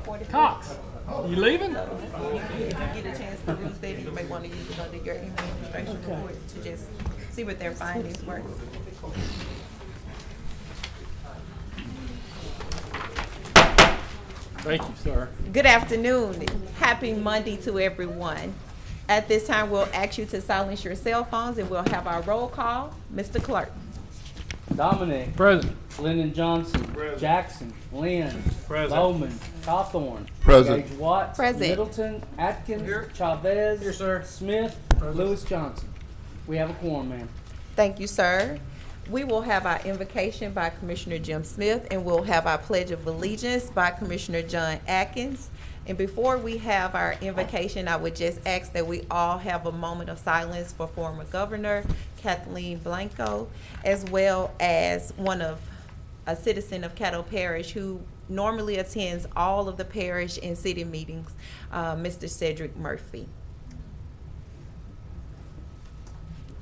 44. Cox, you leaving? So if you get a chance to peruse that, you may want to use it under your administration report to just see what their findings were. Thank you, sir. Good afternoon. Happy Monday to everyone. At this time, we'll ask you to silence your cell phones and we'll have our roll call. Mr. Clerk. Dominic. Present. Lyndon Johnson. Present. Jackson. Lynn. Present. Bowman. Cawthorn. Present. Gage Watts. Present. Middleton. Atkins. Chavez. Here, sir. Smith. Lewis Johnson. We have a quorum, ma'am. Thank you, sir. We will have our invocation by Commissioner Jim Smith, and we'll have our Pledge of Allegiance by Commissioner John Atkins. And before we have our invocation, I would just ask that we all have a moment of silence for former Governor Kathleen Blanco, as well as a citizen of Caddo Parish who normally attends all of the parish and city meetings, Mr. Cedric Murphy.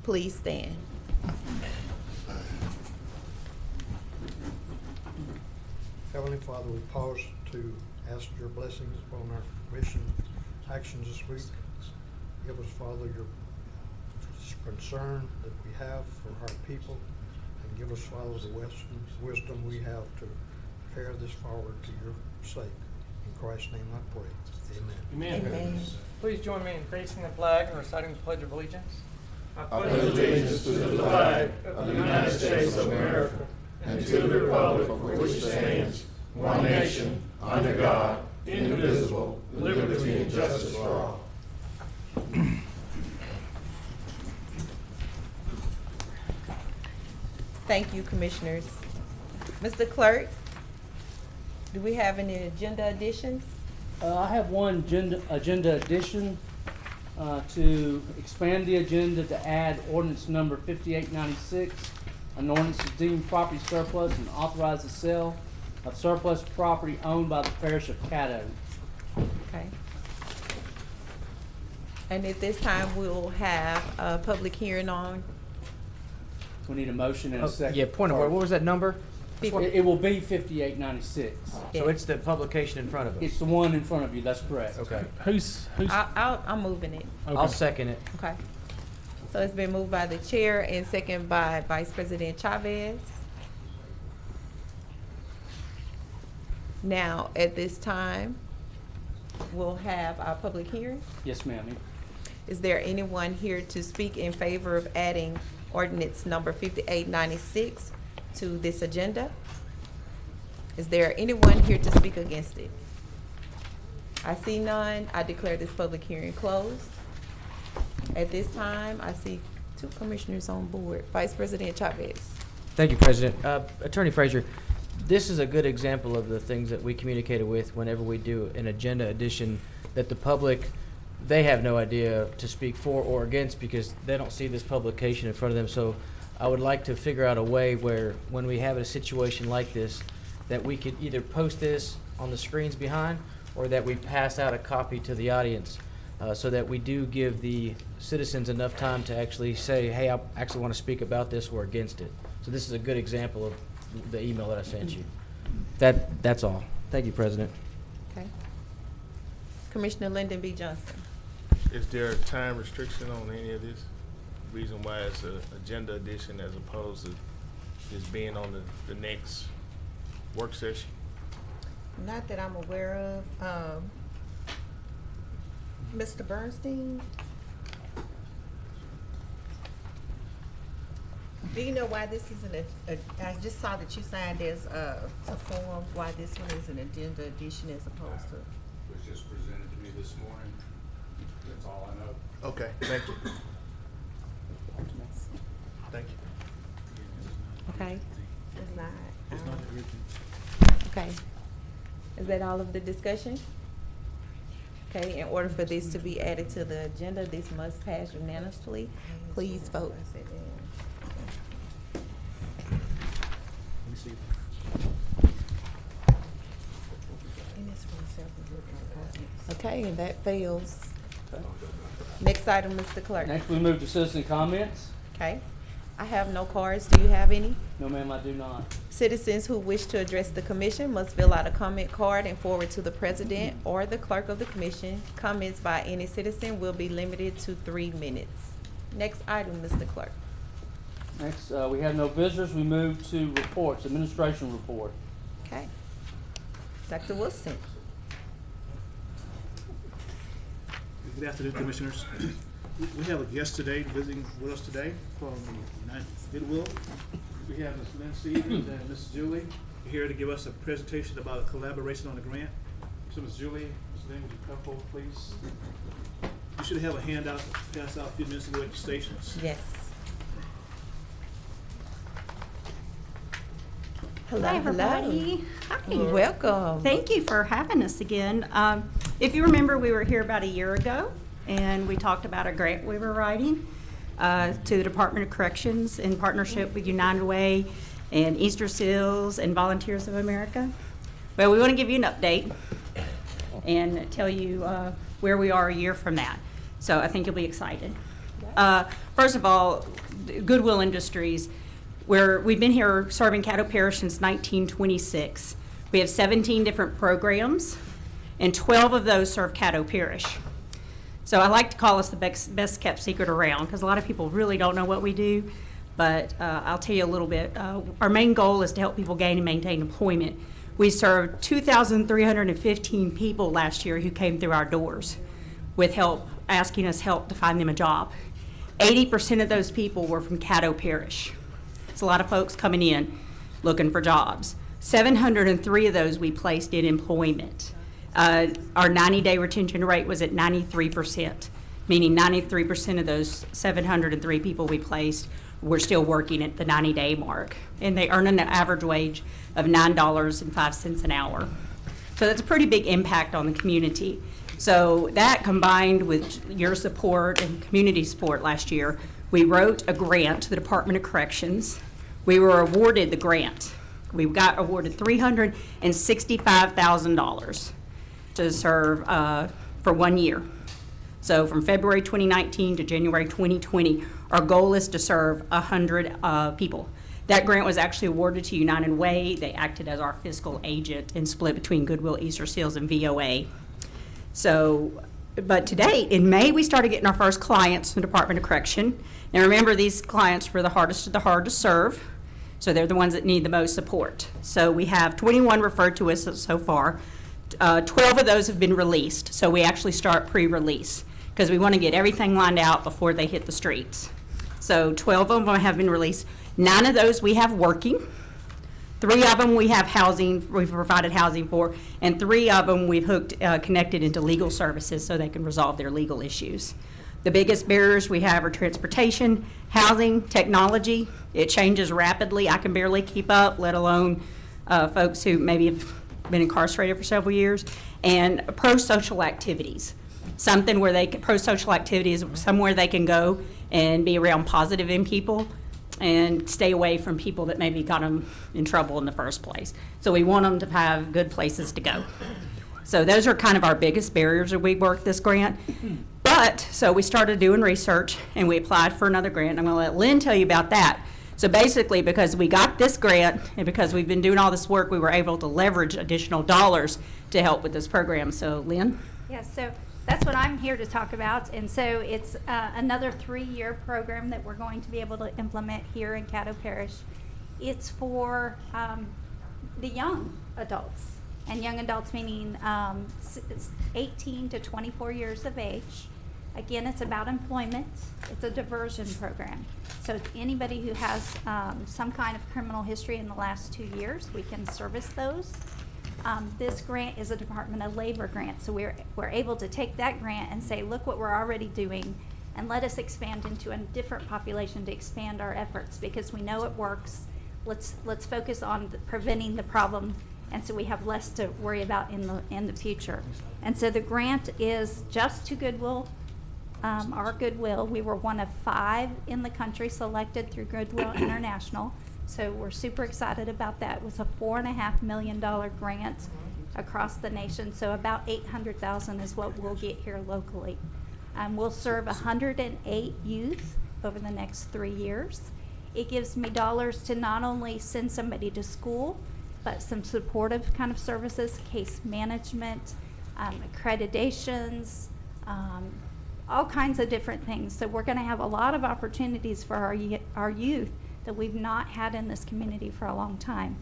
Please stand. Heavenly Father, we pause to ask your blessings upon our mission actions this week. Give us, Father, your concern that we have for our people, and give us, Father, the wisdom we have to carry this forward to your sake. In Christ's name I pray. Amen. Amen. Amen. Please join me in facing the flag and reciting the Pledge of Allegiance. I pledge allegiance to the flag of the United States of America and to the republic for which it stands, one nation, under God, indivisible, with liberty and justice for all. Thank you, Commissioners. Mr. Clerk, do we have any agenda additions? I have one agenda addition to expand the agenda to add ordinance number 5896, an ordinance to deem property surplus and authorize the sale of surplus property owned by the parish of Caddo. Okay. And at this time, we'll have a public hearing on. We need a motion and a second. Yeah, point of order. What was that number? It will be 5896. So it's the publication in front of us. It's the one in front of you, that's correct. Okay. Who's? I'm moving it. Okay. I'll second it. Okay. So it's been moved by the chair and second by Vice President Chavez. Now, at this time, we'll have our public hearing. Yes, ma'am. Is there anyone here to speak in favor of adding ordinance number 5896 to this agenda? Is there anyone here to speak against it? I see none. I declare this public hearing closed. At this time, I see two commissioners on board. Vice President Chavez. Thank you, President. Attorney Frazier, this is a good example of the things that we communicated with whenever we do an agenda addition, that the public, they have no idea to speak for or against because they don't see this publication in front of them. So I would like to figure out a way where when we have a situation like this, that we could either post this on the screens behind or that we pass out a copy to the audience so that we do give the citizens enough time to actually say, hey, I actually want to speak about this or against it. So this is a good example of the email that I sent you. That's all. Thank you, President. Okay. Commissioner Lyndon B. Johnson. Is there a time restriction on any of this? Reason why it's an agenda addition as opposed to just being on the next work session? Not that I'm aware of. Mr. Bernstein? Do you know why this isn't I just saw that you signed as to form why this one is an agenda addition as opposed to. Was just presented to me this morning. That's all I know. Okay, thank you. Thank you. Okay. It's not. Okay. Is that all of the discussion? Okay, in order for this to be added to the agenda, this must pass unanimously. Please vote. Okay, and that fails. Next item, Mr. Clerk. Next, we move to citizen comments. Okay. I have no cards. Do you have any? No, ma'am, I do not. Citizens who wish to address the commission must fill out a comment card and forward to the president or the clerk of the commission. Comments by any citizen will be limited to 3 minutes. Next item, Mr. Clerk. Next, we have no visitors. We move to reports, administration report. Okay. Dr. Wilson. Good afternoon, Commissioners. We have a guest today visiting with us today from the United Goodwill. We have Ms. Lynn Stevens and Ms. Julie here to give us a presentation about a collaboration on the grant. So Ms. Julie, Ms. Lynn, would you come forward, please? You should have a handout passed out a few minutes ago at the stations. Yes. Hello, Hi, everybody. hello. Hi. Welcome. Thank you for having us again. If you remember, we were here about a year ago, and we talked about a grant we were writing to the Department of Corrections in partnership with United Way and Easter Seals and Volunteers of America. Well, we want to give you an update and tell you where we are a year from that. So I think you'll be excited. First of all, Goodwill Industries. We've been here serving Caddo Parish since 1926. We have 17 different programs, and 12 of those serve Caddo Parish. So I like to call us the best kept secret around, because a lot of people really don't know what we do, but I'll tell you a little bit. Our main goal is to help people gain and maintain employment. We served 2,315 people last year who came through our doors with help, asking us help to find them a job. 80% of those people were from Caddo Parish. It's a lot of folks coming in looking for jobs. 703 of those we placed in employment. Our 90-day retention rate was at 93%, meaning 93% of those 703 people we placed were still working at the 90-day mark. And they earn an average wage of $9.05 an hour. So that's a pretty big impact on the community. So that combined with your support and community support last year, we wrote a grant to the Department of Corrections. We were awarded the grant. We got awarded $365,000 to serve for 1 year. So from February 2019 to January 2020, our goal is to serve 100 people. That grant was actually awarded to United Way. They acted as our fiscal agent and split between Goodwill, Easter Seals, and VOA. So, but today, in May, we started getting our first clients in the Department of Correction. Now remember, these clients were the hardest of the hard to serve, so they're the ones that need the most support. So we have 21 referred to us so far. 12 of those have been released, so we actually start pre-release because we want to get everything lined out before they hit the streets. So 12 of them have been released. 9 of those we have working. 3 of them we have housing, we've provided housing for, and 3 of them we've connected into legal services so they can resolve their legal issues. The biggest barriers we have are transportation, housing, technology. It changes rapidly. I can barely keep up, let alone folks who maybe have been incarcerated for several years, and pro-social activities. Something where pro-social activities is somewhere they can go and be around positive in people and stay away from people that maybe got them in trouble in the first place. So we want them to have good places to go. So those are kind of our biggest barriers as we work this grant. But, so we started doing research and we applied for another grant. I'm gonna let Lynn tell you about that. So basically, because we got this grant and because we've been doing all this work, we were able to leverage additional dollars to help with this program. So Lynn? Yes, so that's what I'm here to talk about. And so it's another 3-year program that we're going to be able to implement here in Caddo Parish. It's for the young adults. And young adults meaning 18 to 24 years of age. Again, it's about employment. It's a diversion program. So it's anybody who has some kind of criminal history in the last 2 years, we can service those. This grant is a Department of Labor grant, so we're able to take that grant and say, look what we're already doing, and let us expand into a different population to expand our efforts because we know it works. Let's focus on preventing the problem, and so we have less to worry about in the future. And so the grant is just to Goodwill. Our Goodwill, we were one of 5 in the country selected through Goodwill International. So we're super excited about that. It was a $4.5 million grant across the nation. So about $800,000 is what we'll get here locally. We'll serve 108 youth over the next 3 years. It gives me dollars to not only send somebody to school, but some supportive kind of services, case management, accreditations, all kinds of different things. So we're going to have a lot of opportunities for our youth that we've not had in this community for a long time.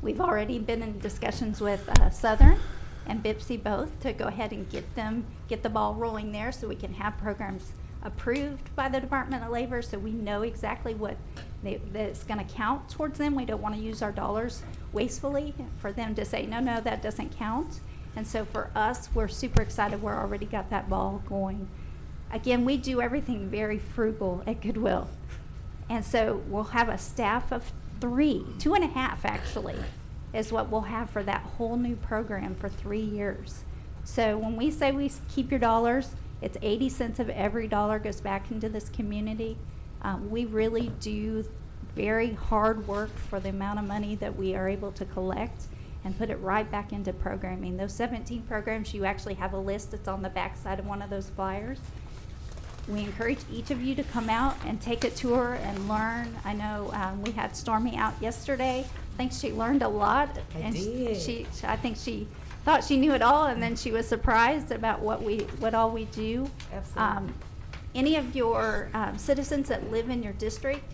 We've already been in discussions with Southern and BIPSI both to go ahead and get the ball rolling there so we can have programs approved by the Department of Labor so we know exactly what that's going to count towards them. We don't want to use our dollars wastefully for them to say, no, that doesn't count. And so for us, we're super excited. We're already got that ball going. Again, we do everything very frugal at Goodwill. And so we'll have a staff of 2.5 actually, is what we'll have for that whole new program for 3 years. So when we say we keep your dollars, it's 80 cents of every dollar goes back into this community. We really do very hard work for the amount of money that we are able to collect and put it right back into programming. Those 17 programs, you actually have a list that's on the back side of one of those flyers. We encourage each of you to come out and take a tour and learn. I know we had Stormy out yesterday. I think she learned a lot. I did. I think she thought she knew it all, and then she was surprised about what all we do. Absolutely. Any of your citizens that live in your district,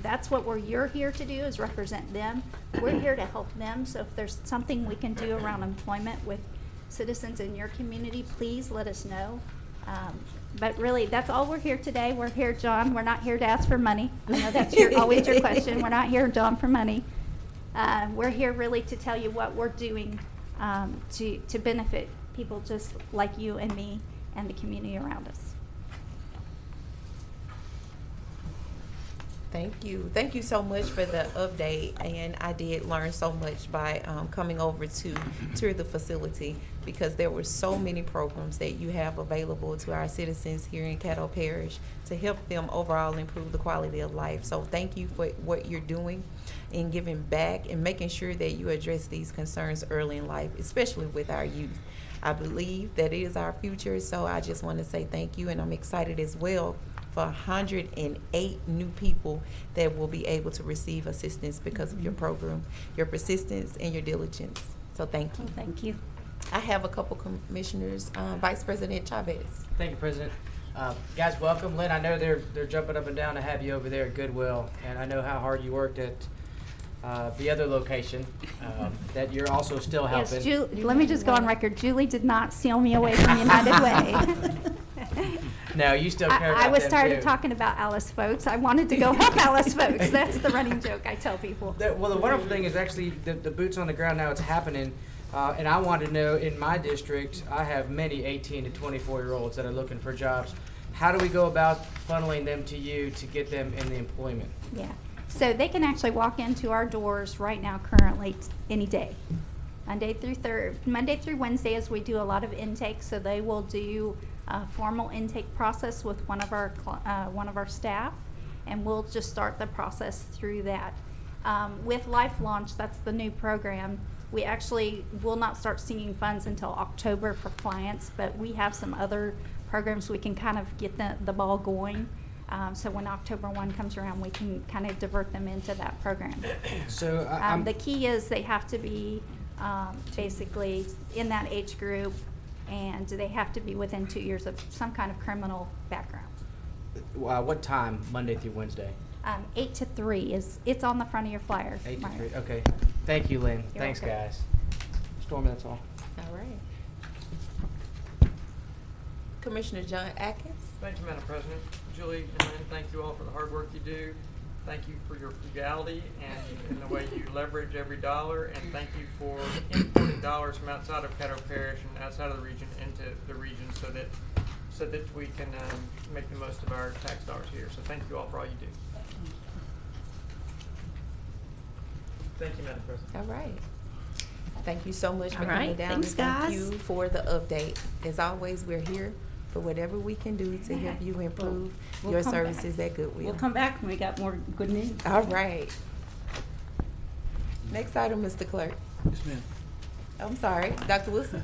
that's what you're here to do, is represent them. We're here to help them. So if there's something we can do around employment with citizens in your community, please let us know. But really, that's all we're here today. We're here, John. We're not here to ask for money. I know that's always your question. We're not here, John, for money. We're here really to tell you what we're doing to benefit people just like you and me and the community around us. Thank you. Thank you so much for the update. And I did learn so much by coming over to tour the facility, because there were so many programs that you have available to our citizens here in Caddo Parish to help them overall improve the quality of life. So thank you for what you're doing and giving back and making sure that you address these concerns early in life, especially with our youth. I believe that it is our future, so I just want to say thank you, and I'm excited as well for 108 new people that will be able to receive assistance because of your program, your persistence, and your diligence. So thank you. Well, thank you. I have a couple commissioners. Vice President Chavez. Thank you, President. Guys, welcome. Lynn, I know they're jumping up and down to have you over there at Goodwill, and I know how hard you worked at the other location that you're also still helping. Yes, let me just go on record. Julie did not seal me away from United Way. No, you still care about I was them, tired too. of talking about Alice folks. I wanted to go help Alice folks. That's the running joke I tell people. Well, the wonderful thing is actually the boots on the ground now. It's happening. And I want to know, in my district, I have many 18 to 24-year-olds that are looking for jobs. How do we go about funneling them to you to get them in the employment? Yeah. So they can actually walk into our doors right now currently any day. Monday through Wednesday, as we do a lot of intake, so they will do a formal intake process with one of our staff, and we'll just start the process through that. With Life Launch, that's the new program, we actually will not start seeing funds until October for clients, but we have some other programs we can kind of get the ball going. So when October 1 comes around, we can kind of divert them into that program. So The key is they have to be basically in that age group, and they have to be within 2 years of some kind of criminal background. what time, Monday through Wednesday? 8 to 3 it's on the front of your flyer. 8 to Myra. 3. Okay. Thank you, Lynn. You're Thanks, welcome. guys. Stormy, that's all. All right. Commissioner John Atkins. Thank you, Madam President. Julie and Lynn, thank you all for the hard work you do. Thank you for your frugality and the way you leverage every dollar. And thank you for importing dollars from outside of Caddo Parish and outside of the region into the region so that we can make the most of our tax dollars here. So thank you all for all you do. Thank you, Madam President. All right. Thank you so much for All coming right. down. Thanks, and thank guys. you for the update. As always, we're here for whatever we can do to help you improve We'll your come back. services at Goodwill. We'll come back when we got more good news. All right. Next item, Mr. Clerk. Yes, ma'am. I'm sorry, Dr. Wilson.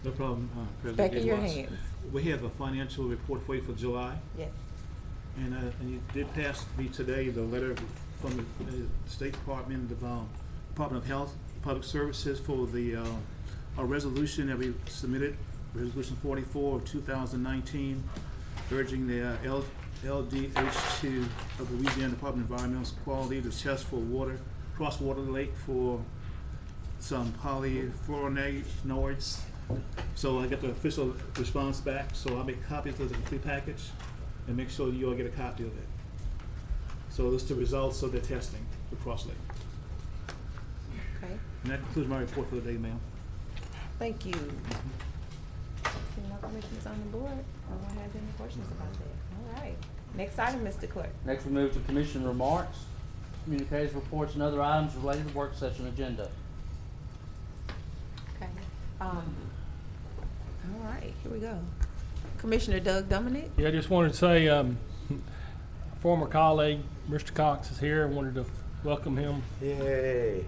No problem, President. Back in your Gates. hands. We have a financial report for you for July. Yes. And you did pass me today the letter from the State Department, Department of Health, Public Services for the, a resolution that we submitted, Resolution 44 of 2019, urging the LDH2 of the Louisiana Department of Environmental Quality to test for water, cross water lake for some polyfluoronoids. So I got the official response back, so I'll make copies of the complete package and make sure you all get a copy of it. So this is the results of the testing for Cross Lake. Okay, And that concludes my report for the day, ma'am. thank you. See no commissioners on the board? No one has any questions about that? All right. Next item, Mr. Clerk. Next, we move to commission remarks, communications, reports, and other items related to work session agenda. Okay. All right, here we go. Commissioner Doug Dominic. Yeah, I just wanted to say, former colleague, Mr. Cox is here. I wanted to welcome him. Yay.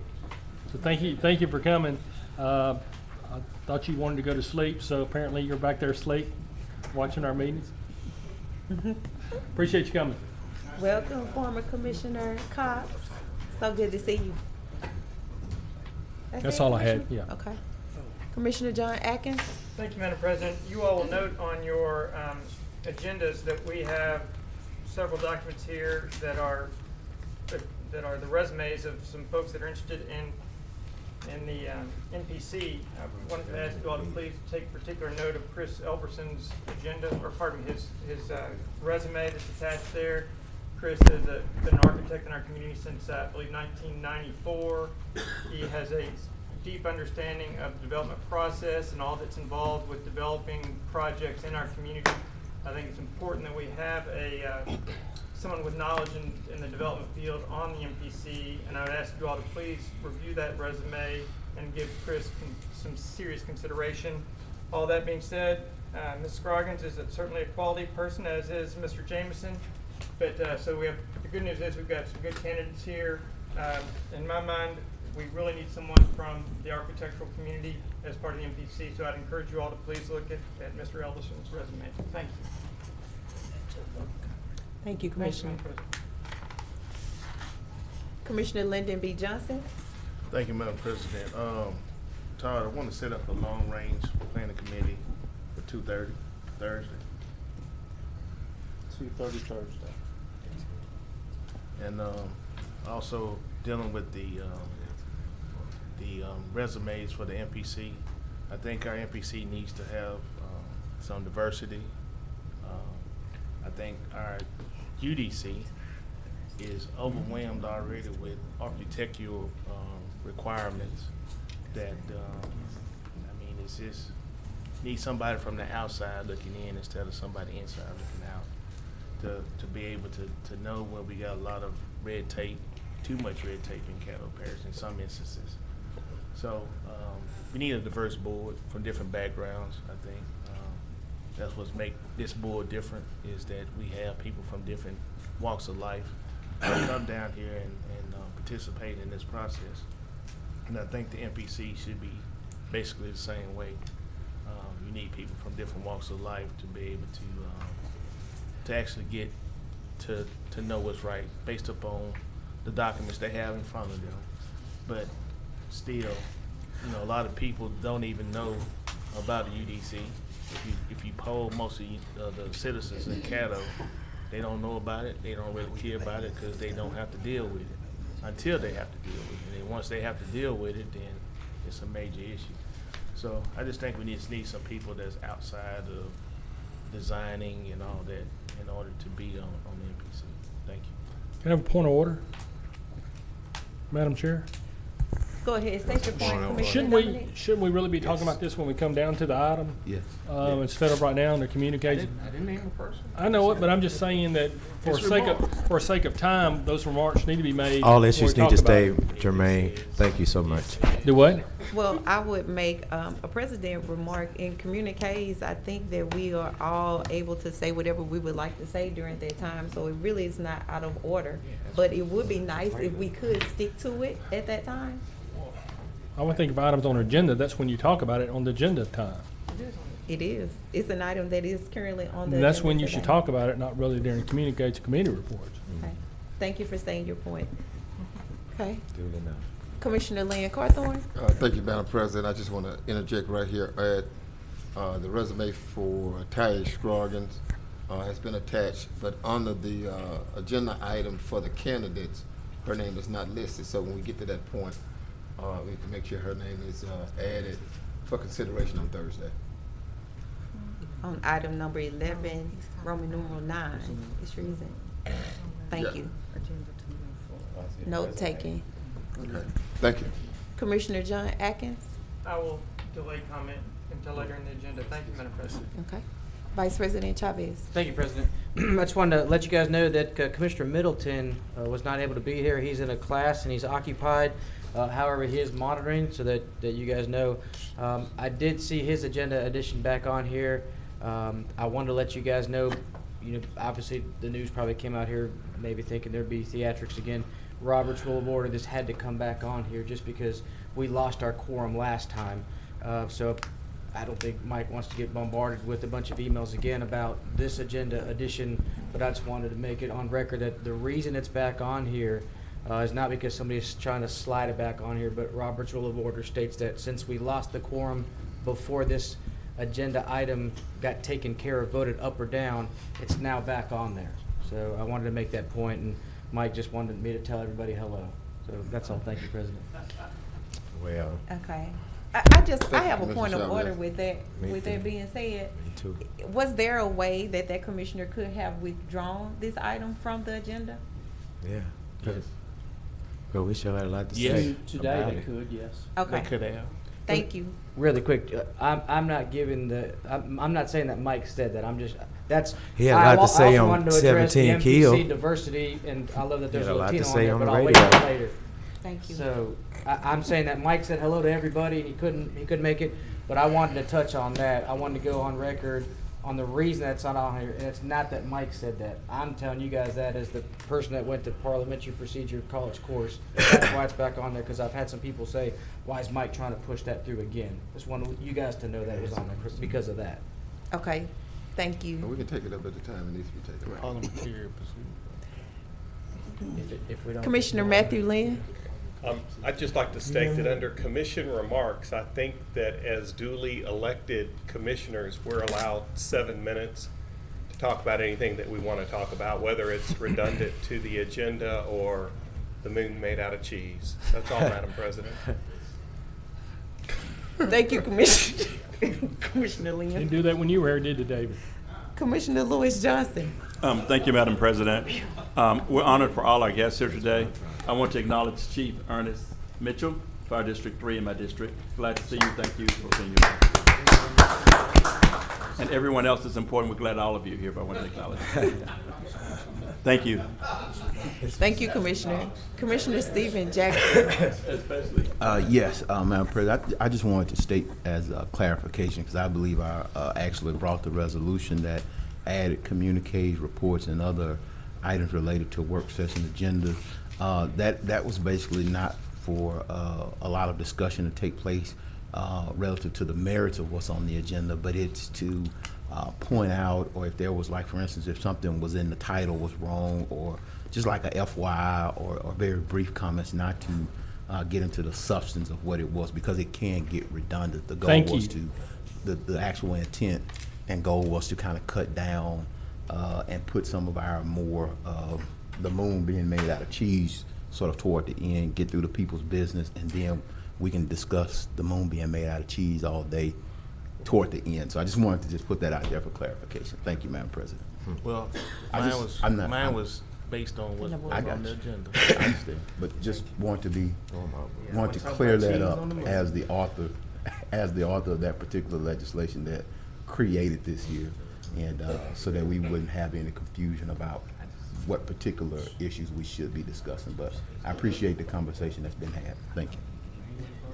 So thank you for coming. I thought you wanted to go to sleep, so apparently you're back there asleep, watching our meetings. Appreciate you coming. Welcome, former Commissioner Cox. So good to see you. That's it, all I had, Commissioner? yeah. Okay. Commissioner John Atkins. Thank you, Madam President. You all will note on your agendas that we have several documents here that are the resumes of some folks that are interested in the NPC. I wanted to ask you all to please take particular note of Chris Elberson's agenda, or pardon me, his resume that's attached there. Chris has been an architect in our community since, I believe, 1994. He has a deep understanding of the development process and all that's involved with developing projects in our community. I think it's important that we have someone with knowledge in the development field on the MPC, and I would ask you all to please review that resume and give Chris some serious consideration. All that being said, Ms. Scroggins is certainly a quality person, as is Mr. Jameson. But so we have, the good news is we've got some good candidates here. In my mind, we really need someone from the architectural community as part of the MPC, so I'd encourage you all to please look at Mr. Elderson's resume. Thank you. Thank you, Commissioner. Thank you, Madam President. Commissioner Lyndon B. Johnson. Thank you, Madam President. Todd, I want to set up a long-range planning committee for 2:30 Thursday. 2:30 Thursday. And also dealing with the resumes for the NPC. I think our NPC needs to have some diversity. I think our UDC is overwhelmed already with architectural requirements that, I mean, it's just need somebody from the outside looking in instead of somebody inside looking out to be able to know where we got a lot of red tape, too much red tape in Caddo Parish in some instances. So we need a diverse board from different backgrounds, I think. That's what's make this board different, is that we have people from different walks of life come down here and participate in this process. And I think the NPC should be basically the same way. You need people from different walks of life to be able to actually get to know what's right based upon the documents they have in front of them. But still, you know, a lot of people don't even know about the UDC. If you poll most of the citizens in Caddo, they don't know about it. They don't really care about it because they don't have to deal with it until they have to deal with it. And then once they have to deal with it, then it's a major issue. So I just think we need some people that's outside of designing and all that in order to be on the NPC. Thank you. Can I have a point of order, Madam Chair? Go ahead, state your point, Commissioner Dominic. Shouldn't we really be talking about this when we come down to the item? Yes. Instead of right now in the communication? I didn't name the person. I know it, but I'm just saying that for sake of time, those remarks need to be made. All when we issues need talk to about stay it. germane. Thank you so much. Do what? Well, I would make a president remark in communiques. I think that we are all able to say whatever we would like to say during that time, so it really is not out of order. But it would be nice if we could stick to it at that time. I would think if items on the agenda, that's when you talk about it on the agenda time. It is on the It is. It's an item that is currently on the And that's agenda when you should today. talk about it, not really during communicates committee reports. Okay. Thank you for saying your point. Okay. Duly noted. Commissioner Lynn Carthorne? Thank you, Madam President. I just want to interject right here. The resume for Tyre Scroggins has been attached, but under the agenda item for the candidates, her name is not listed. So when we get to that point, we need to make sure her name is added for consideration on Thursday. On item number 11, Roman numeral 9, it's reason. Thank Yeah. you. Note taken. Okay. Thank you. Commissioner John Atkins? I will delay comment until later in the agenda. Thank you, Madam President. Okay. Vice President Chavez? Thank you, President. I just wanted to let you guys know that Commissioner Middleton was not able to be here. He's in a class and he's occupied. However, he is monitoring so that you guys know. I did see his agenda addition back on here. I wanted to let you guys know, obviously the news probably came out here maybe thinking there'd be theatrics again. Robert's Rule of Order, this had to come back on here just because we lost our quorum last time. So I don't think Mike wants to get bombarded with a bunch of emails again about this agenda addition, but I just wanted to make it on record that the reason it's back on here is not because somebody's trying to slide it back on here, but Robert's Rule of Order states that since we lost the quorum before this agenda item got taken care of, voted up or down, it's now back on there. So I wanted to make that point, and Mike just wanted me to tell everybody hello. So that's all. Thank you, President. Well, Okay. I have a Commissioner point of Chavez. order with that. Me With too. that being said, me too. was there a way that commissioner could have withdrawn this item from the agenda? Yeah. But we sure had a lot to Yes. say Today about they it. could, yes. Okay. have. Thank you. Really quick, I'm not giving I'm not saying that Mike said that. I'm just that's. He had a lot to say also on wanted to address the 17 MPC kill. diversity, and I love that He there's had a a lot to Latino on say there, on but the I'll wait radio. till later. Thank you. So I'm saying that Mike said hello to everybody, and he couldn't make it, but I wanted to touch on that. I wanted to go on record on the reason that's not on here, and it's not that Mike said that. I'm telling you guys that as the person that went to parliamentary procedure college course. That's why it's back on there, because I've had some people say, why is Mike trying to push that through again? Just wanted you guys to know that was on there because of that. Okay. Thank And you. we can take it up at the time it needs to be taken. Right. If we don't. Commissioner Matthew Lynn? I'd just like to state that under commission remarks, I think that as duly elected commissioners, we're allowed 7 minutes to talk about anything that we want to talk about, whether it's redundant to the agenda or the moon made out of cheese. That's all, Madam President. Thank you, Commissioner. Commissioner Didn't Lynn. do that when you were here, did you, David? Commissioner Lewis Johnson? Thank you, Madam President. We're honored for all our guests here today. I want to acknowledge Chief Ernest Mitchell, Fire District 3 in my district. Glad to see you. Thank you for being here. And everyone else that's important, we're glad all of you are here, but I want to acknowledge. Thank you. Thank you, Commissioner. Commissioner Stephen Jackson? Especially. Yes, Madam President, I just wanted to state as a clarification, because I believe I actually brought the resolution that added communiques, reports, and other items related to work session agenda. That was basically not for a lot of discussion to take place relative to the merits of what's on the agenda, but it's to point out, or if there was, like, for instance, if something was in the title was wrong, or just like a FYI or very brief comments, not to get into the substance of what it was, because it can get redundant. The goal Thank was you. the actual intent and goal was to kind of cut down and put some of our more the moon being made out of cheese sort of toward the end, get through the people's business, and then we can discuss the moon being made out of cheese all day toward the end. So I just wanted to just put that out there for clarification. Thank you, Madam President. Well, mine was based on what I got you. I understand, but just want to clear that up as the author of that particular legislation that created this year, and so that we wouldn't have any confusion about what particular issues we should be discussing. But I appreciate the conversation that's been had. Thank you.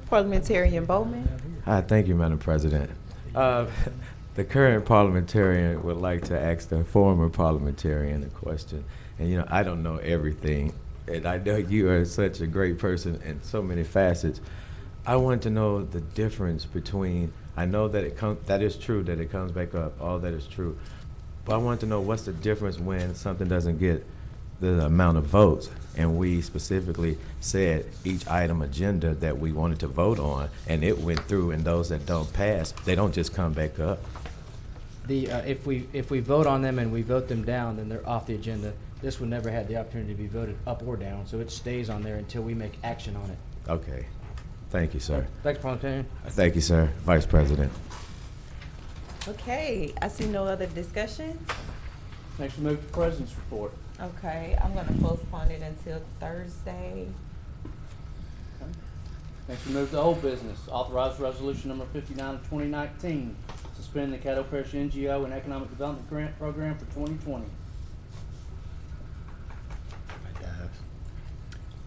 Parliamentarian Bowman? Hi, thank you, Madam President. The current parliamentarian would like to ask the former parliamentarian a question. And, I don't know everything. And I know you are such a great person in so many facets. I want to know the difference between I know that that is true, that it comes back up, all that is true. But I want to know what's the difference when something doesn't get the amount of votes, and we specifically said each item agenda that we wanted to vote on, and it went through, and those that don't pass, they don't just come back up. If we vote on them and we vote them down, then they're off the agenda. This one never had the opportunity to be voted up or down, so it stays on there until we make action on it. Okay. Thank you, sir. Thanks, Parliamentarian. Thank you, sir. Vice President. Okay, I see no other discussions. Next, we move to President's report. Okay, I'm gonna postpone it until Thursday. Next, we move to old business. Authorize resolution number 59 of 2019, suspend the Caddo Parish NGO and Economic Development Grant Program for 2020.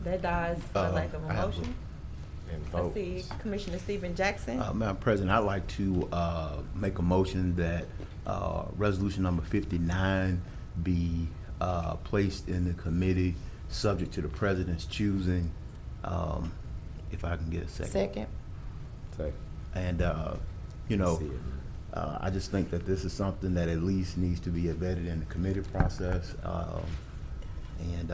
That dies for lack of a I have motion. And I vote. see Commissioner Stephen Jackson. Madam President, I'd like to make a motion that resolution number 59 be placed in the committee, subject to the president's choosing. If I can get a second. Second. Second. And, I just think that this is something that at least needs to be vetted in the committee process, and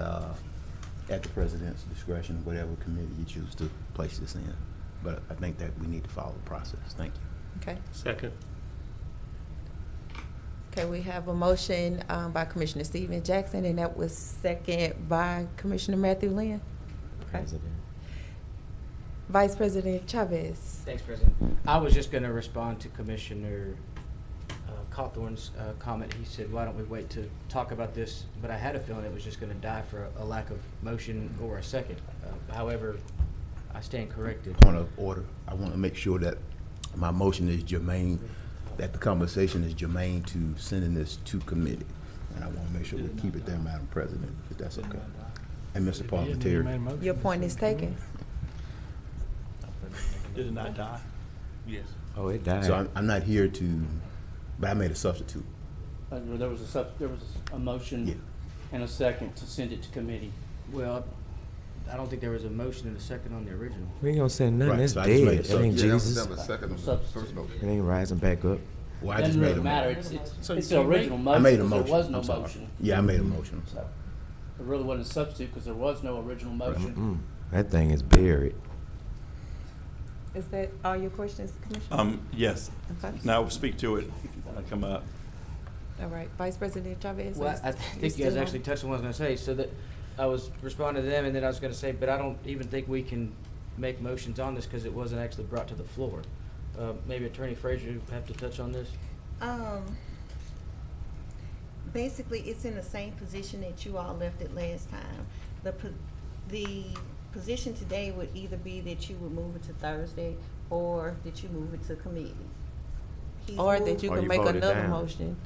at the president's discretion, whatever committee you choose to place this in. But I think that we need to follow the process. Thank you. Okay. Second. Okay, we have a motion by Commissioner Stephen Jackson, and that was second by Commissioner Matthew Lynn. Okay. President. Vice President Chavez. Thanks, President. I was just going to respond to Commissioner Cawthorn's comment. He said, why don't we wait to talk about this? But I had a feeling it was just going to die for a lack of motion or a second. However, I stand corrected. Point of order, I want to make sure that my motion is germane, that the conversation is germane to sending this to committee. And I want to make sure we keep it there, Madam President, if that's okay. And Mr. Parliamentarian. Your point is taken. Did it not die? Yes. Oh, it died. So I'm not here to, but I made a substitute. There was a motion Yeah. and a second to send it to committee. Well, I don't think there was a motion and a second on the original. We ain't gonna send nothing. Right, It's so I just made dead. a It ain't substitute. Jesus. Substitute. It ain't rising back up. Well, I just Doesn't made really a matter. motion. It's the original I motion. made a 'cause motion. There was no I'm sorry. motion. Yeah, I made a motion. So it really wasn't a substitute because there was no original motion. That thing is buried. Is that all your questions, Commissioner? Yes. Okay. Now we'll speak to it when I come up. All right, Vice President Chavez. Well, I think you guys actually touched on what I was going to say. So that I was responding to them, and then I was going to say, but I don't even think we can make motions on this because it wasn't actually brought to the floor. Maybe Attorney Frazier have to touch on this. Basically, it's in the same position that you all left it last time. The position today would either be that you would move it to Thursday or that you move it to committee. He's Or that moved- you Or can you make vote it another down. motion.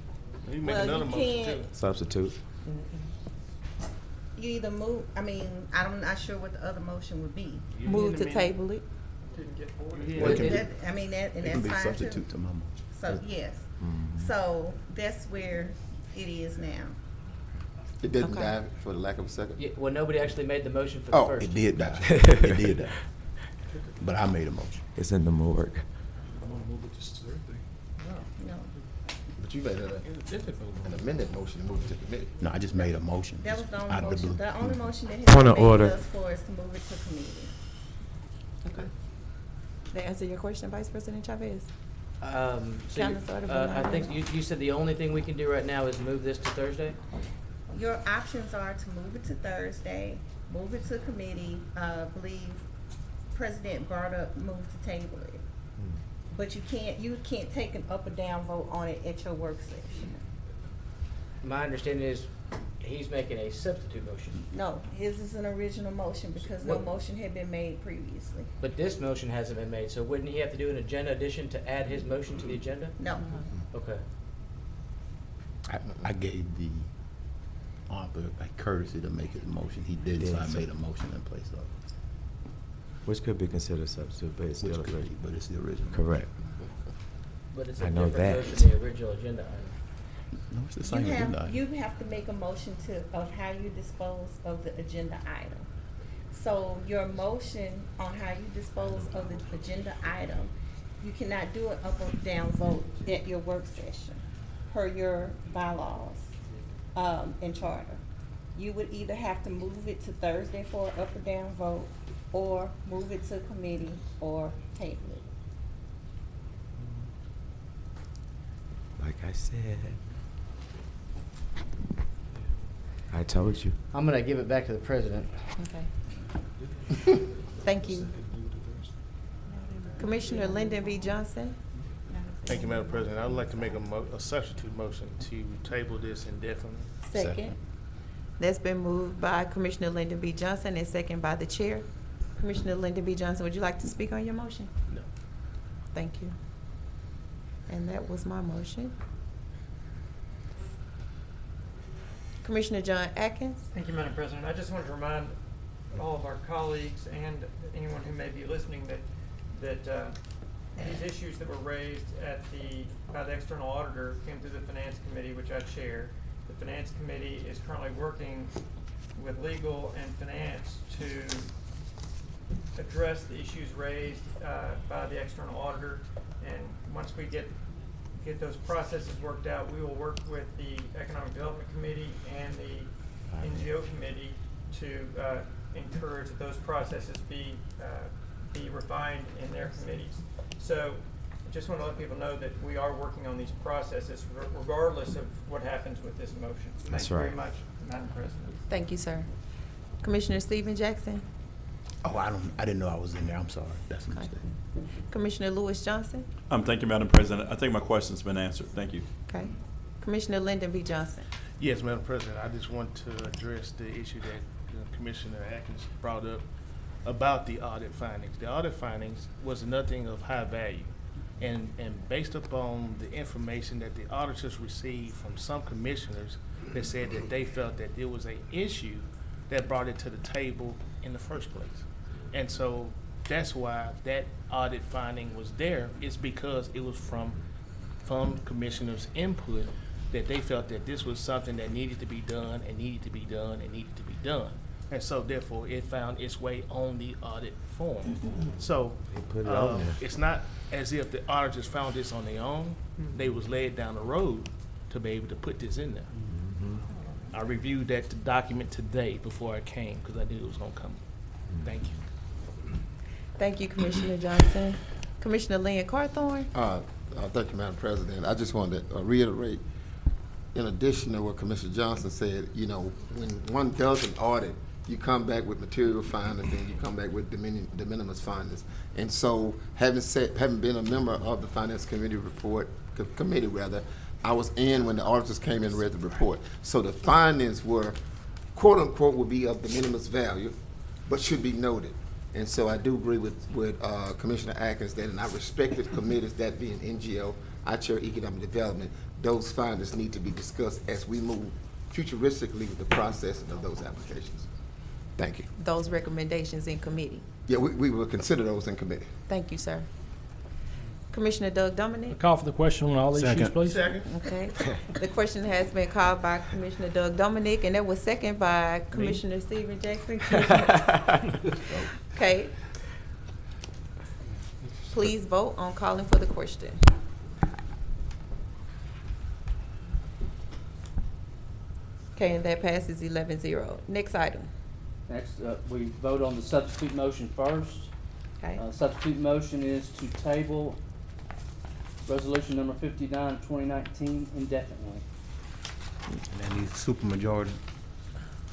You make Well, another you motion can't- too. Substitute. You either move, I'm not sure what the other motion would be. Move to table it. Didn't get forward. Well, it can be- And It can that's be fine too. substitute to my motion. So, yes. So that's where it is now. It didn't Okay. die for the lack of a second? Yeah, well, nobody actually made the motion for the Oh, first. It did die. It did die. But I made a motion. It's in the morgue. I'm gonna move it to Thursday. No. But you made an amended motion to move it to committee. No, I just made a motion. That was the only Out of motion. blue. The only motion that Point has of been made order. thus far is to move it to committee. Okay. That answer your question, Vice President Chavez? So Kinda sort of I another- think you said the only thing we can do right now is move this to Thursday? Your options are to move it to Thursday, move it to committee, believe President brought up move to table it. But you can't take an up or down vote on it at your work session. My understanding is he's making a substitute motion. No, his is an original motion because no What- motion had been made previously. But this motion hasn't been made, so wouldn't he have to do an agenda addition to add his motion to the agenda? No. Okay. I gave the author a courtesy to make his motion. He didn't, so I made a motion in place of it. Which could be considered substitute, but it's Which still a could be, version. but it's the original. Correct. But it's I a know different that. motion than the original agenda item. No, it's the same agenda item. You have to make a motion of how you dispose of the agenda item. So your motion on how you dispose of the agenda item You cannot do an up or down vote at your work session, per your bylaws, and charter. You would either have to move it to Thursday for an up or down vote, or move it to committee, or table it. Like I said, I told you. I'm gonna give it back to the president. Okay. Thank you. Commissioner Lyndon B. Johnson. Thank you, Madam President. I would like to make a substitute motion to table this indefinitely. Second. That's been moved by Commissioner Lyndon B. Johnson and second by the chair. Commissioner Lyndon B. Johnson, would you like to speak on your motion? No. Thank you. And that was my motion. Commissioner John Atkins. Thank you, Madam President. I just wanted to remind all of our colleagues and anyone who may be listening that these issues that were raised by the external auditor came through the Finance Committee, which I chair. The Finance Committee is currently working with legal and finance to address the issues raised by the external auditor. And once we get those processes worked out, we will work with the Economic Development Committee and the NGO Committee to encourage that those processes be refined in their committees. So I just want to let people know that we are working on these processes regardless of what happens with this motion. That's Thank you right. very much, Madam President. Thank you, sir. Commissioner Stephen Jackson. Oh, I didn't know I was in there. I'm sorry. That's a Okay. mistake. Commissioner Lewis Johnson. Thank you, Madam President. I think my question's been answered. Thank you. Okay. Commissioner Lyndon B. Johnson. Yes, Madam President, I just want to address the issue that Commissioner Atkins brought up about the audit findings. The audit findings was nothing of high value. And based upon the information that the auditors received from some commissioners that said that they felt that there was an issue that brought it to the table in the first place. And so that's why that audit finding was there, is because it was from commissioners' input that they felt that this was something that needed to be done and needed to be done and needed to be done. And so therefore it found its way on the audit form. So They put it on there. it's not as if the auditors found this on their own. They was led down the road to be able to put this in there. I reviewed that document today before I came because I knew it was gonna come. Thank you. Thank you, Commissioner Johnson. Commissioner Lynn Carthorne. Thank you, Madam President. I just wanted to reiterate, in addition to what Commissioner Johnson said, you know, when one does an audit, you come back with material findings and you come back with de minimis findings. And so, having been a member of the Finance Committee committee, I was in when the auditors came in and read the report. So the findings were, quote unquote, would be of de minimis value, but should be noted. And so I do agree with Commissioner Atkins that in our respective committees, that being NGO, I chair Economic Development, those findings need to be discussed as we move futuristically with the processing of those applications. Thank you. Those recommendations in committee. Yeah, we will consider those in committee. Thank you, sir. Commissioner Doug Dominic. Call for the question on all issues, Second. please. Second. Okay. The question has been called by Commissioner Doug Dominic, and that was second by Commissioner Stephen Jackson. Okay. Please vote on calling for the question. Okay, and that passes 11-0. Next item. Next, we vote on the substitute motion first. Okay. Substitute motion is to table resolution number 59 of 2019 indefinitely. And that needs supermajority.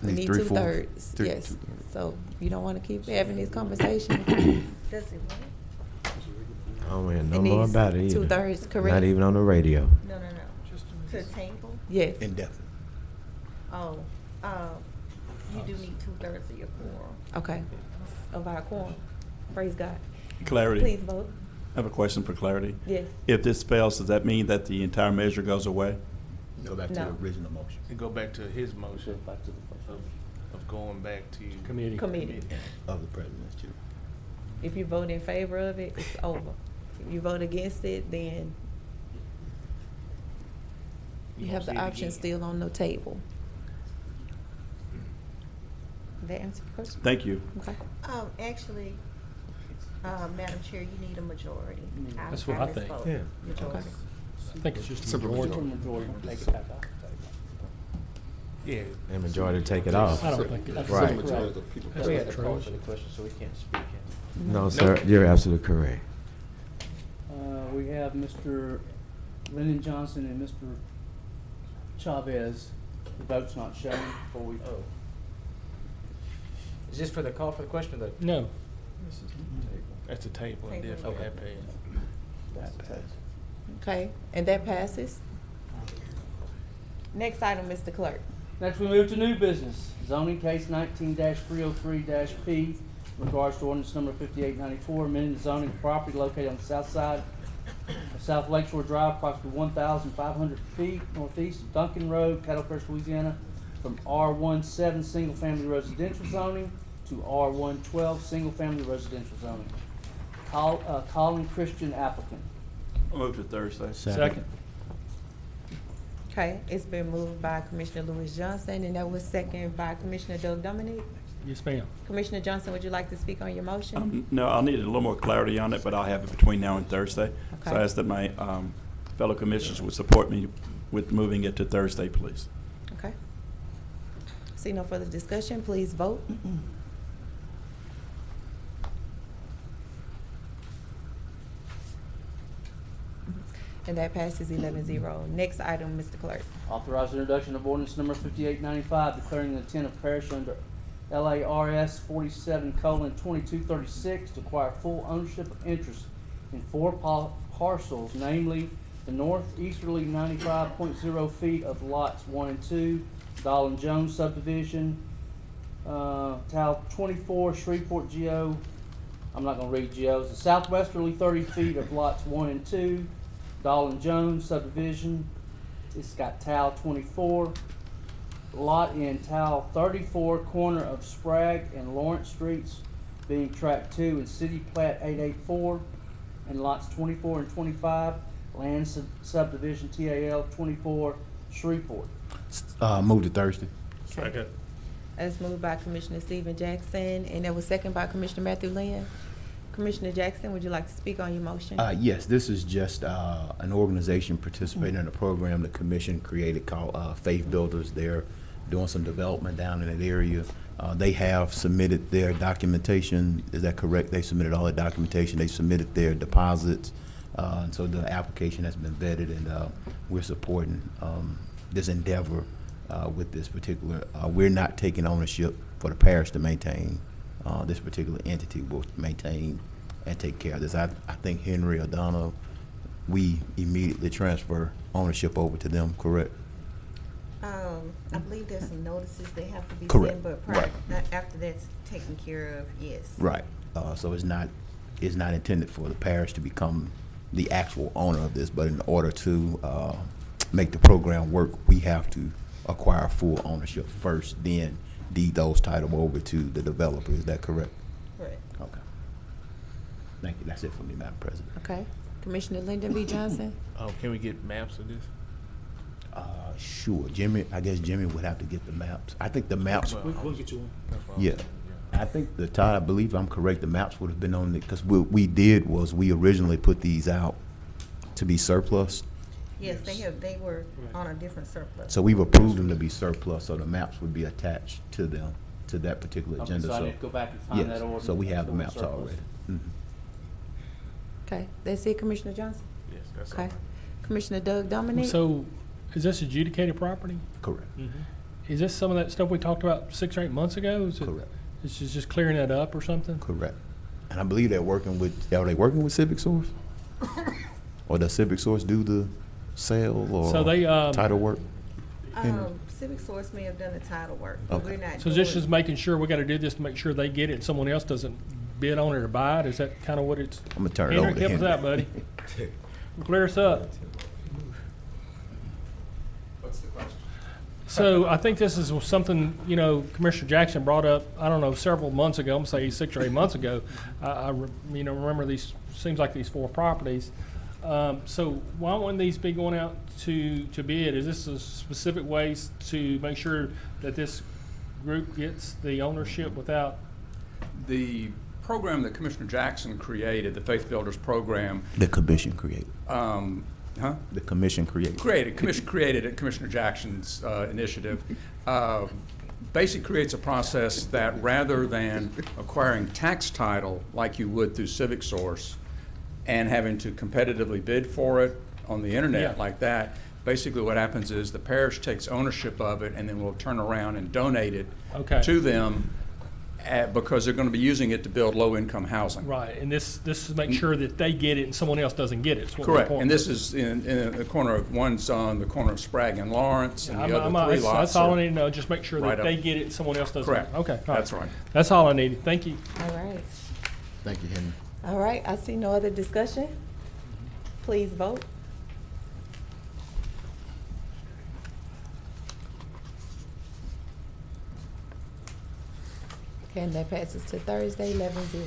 We need 3/4. 2/3, yes. 2/3. So you don't want to keep having these conversations. Does it work? I don't hear It no more needs about it either. 2/3, correct? Not even on the radio. No. To table? Yes. Indefinite. Oh, you do need 2/3 of your quorum. Okay. Of our quorum. Praise God. Clarity. Please vote. I have a question for clarity. Yes. If this fails, does that mean that the entire measure goes away? Go back to No. the original motion. And go back to his Go motion back to the first. of going back to Committee. Committee. Of the president's chair. If you vote in favor of it, it's over. If you vote against it, then you have the option still on the table. Did that answer your question? Thank you. Okay. Actually, Madam Chair, you need a majority. That's what I think. misspoke. Yeah. Majority. I think it's just a Simple majority. Majority, take it back off. Yeah. And majority to take it off. I don't think it's. Right. Majority of people. That's We not had to call true. for the question, so we can't speak. No, sir, you're absolutely correct. We have Mr. Lyndon Johnson and Mr. Chavez. The vote's not showing before we. Oh. Is this for the call for the question or the? No. That's a table, Table. definitely Okay. that passed. Okay, and that passes. Next item, Mr. Clerk. Next, we move to new business. Zoning case 19-303-P, in regards to ordinance number 5894, amending the zoning of property located on the south side of South Lakeshore Drive, approximately 1,500 feet northeast of Duncan Road, Caddo, Parish, Louisiana, from R17 single-family residential zoning to R112 single-family residential zoning. Colin Christian applicant. I'll move to Thursday. Second. Okay, it's been moved by Commissioner Lewis Johnson, and that was seconded by Commissioner Doug Dominic. Yes, ma'am. Commissioner Johnson, would you like to speak on your motion? No, I'll need a little more clarity on it, but I'll have it between now and Thursday. So Okay. I ask that my fellow commissioners would support me with moving it to Thursday, please. Okay. See no further discussion, please vote. And that passes 11-0. Next item, Mr. Clerk. Authorize the introduction of ordinance number 5895, declaring the intent of parish under LARS 47:2236 to acquire full ownership of interest in 4 parcels, namely the northeasterly 95.0 feet of lots 1 and 2, Dolan Jones subdivision, Tile 24, Shreveport Geo, I'm not gonna read geos, the southwesterly 30 feet of lots 1 and 2, Dolan Jones subdivision. It's got Tile 24, lot in Tile 34, corner of Sprague and Lawrence Streets, being tract 2 and City Plat 884, and lots 24 and 25, land subdivision TAL 24, Shreveport. Move to Thursday. Second. That's moved by Commissioner Stephen Jackson, and that was seconded by Commissioner Matthew Lynn. Commissioner Jackson, would you like to speak on your motion? Yes, this is just an organization participating in a program the commission created called Faith Builders. They're doing some development down in that area. They have submitted their documentation. Is that correct? They submitted all their documentation. They submitted their deposits. And so the application has been vetted, and we're supporting this endeavor with this particular. We're not taking ownership for the parish to maintain. This particular entity will maintain and take care of this. I think Henry or Donna, we immediately transfer ownership over to them, correct? I believe there's some notices that have to be Correct. sent, but Right. after that's taken care of, yes. Right. So it's not intended for the parish to become the actual owner of this, but in order to make the program work, we have to acquire full ownership first, then deed those title over to the developer. Is that correct? Correct. Okay. Thank you. That's it for me, Madam President. Okay. Commissioner Lyndon B. Johnson? Can we get maps of this? Sure. Jimmy, I guess Jimmy would have to get the maps. I think the maps, We'll get you one. yeah. I think Todd, I believe I'm correct, the maps would have been on the, because what we did was we originally put these out to be surplus. Yes, they were on a different surplus. So we've approved them to be surplus, so the maps would be attached to them, to that particular Okay, agenda. so I need to go back and find yes, that ordinance so we have the for maps surplus. already. Mhm. Okay, that's it, Commissioner Johnson? Yes, that's Okay. Commissioner Doug Dominic? So, is this adjudicated property? Correct. Is this some of that stuff we talked about 6 or 8 months ago? Is it, Correct. this is just clearing that up or something? Correct. And I believe they're working with, are they working with Civic Source? Or does Civic Source do the sale or So they, title work? Civic Source may have done the title work, but Okay. we're not So doing. this is making sure, we gotta do this to make sure they get it and someone else doesn't bid on it or buy it? Is that kinda what it's? I'm gonna turn it over Henry, to help us Henry. out, buddy. Clear us up. What's the question? So I think this is something, you know, Commissioner Jackson brought up, I don't know, several months ago, I'm gonna say 6 or 8 months ago. Remember these, seems like these 4 properties. So why wouldn't these be going out to bid? Is this a specific ways to make sure that this group gets the ownership without? The program that Commissioner Jackson created, the Faith Builders Program. The commission created. Huh? The commission created. Commission created it, Commissioner Jackson's initiative. Basically creates a process that rather than acquiring tax title like you would through Civic Source and having to competitively bid for it on the internet like that, basically what happens is the parish takes ownership of it and then we'll turn around and donate it to them because they're going to be using it to build low-income housing. Right, and this is make sure that they get it and someone else doesn't get it. It's what we're Correct, pointing and this to. is in the corner of, one's on the corner of Sprague and Lawrence, and the other three lots. That's all are I need to know, just make sure right that up. they get it and someone else doesn't. Correct. Okay, all That's right. That's all I needed, thank you. All right. Thank you, Henry. All right, I see no other discussion. Please vote. Okay, and that passes to Thursday, 11-0.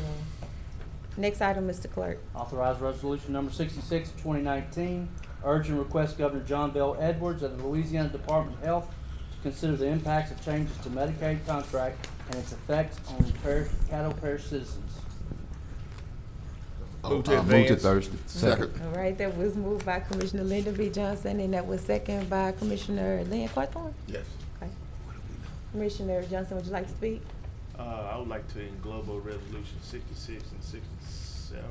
Next item, Mr. Clerk. Authorize resolution number 66 of 2019, urge and request Governor John Bell Edwards of the Louisiana Department of Health to consider the impacts of changes to Medicaid contract and its effects on Caddo Parish citizens. Move to Move to advance. Thursday. Second. All right, that was moved by Commissioner Lyndon B. Johnson, and that was seconded by Commissioner Lynn Carthorne. Yes. Okay. Commissioner Johnson, would you like to speak? I would like to englobe resolution 66 and 67,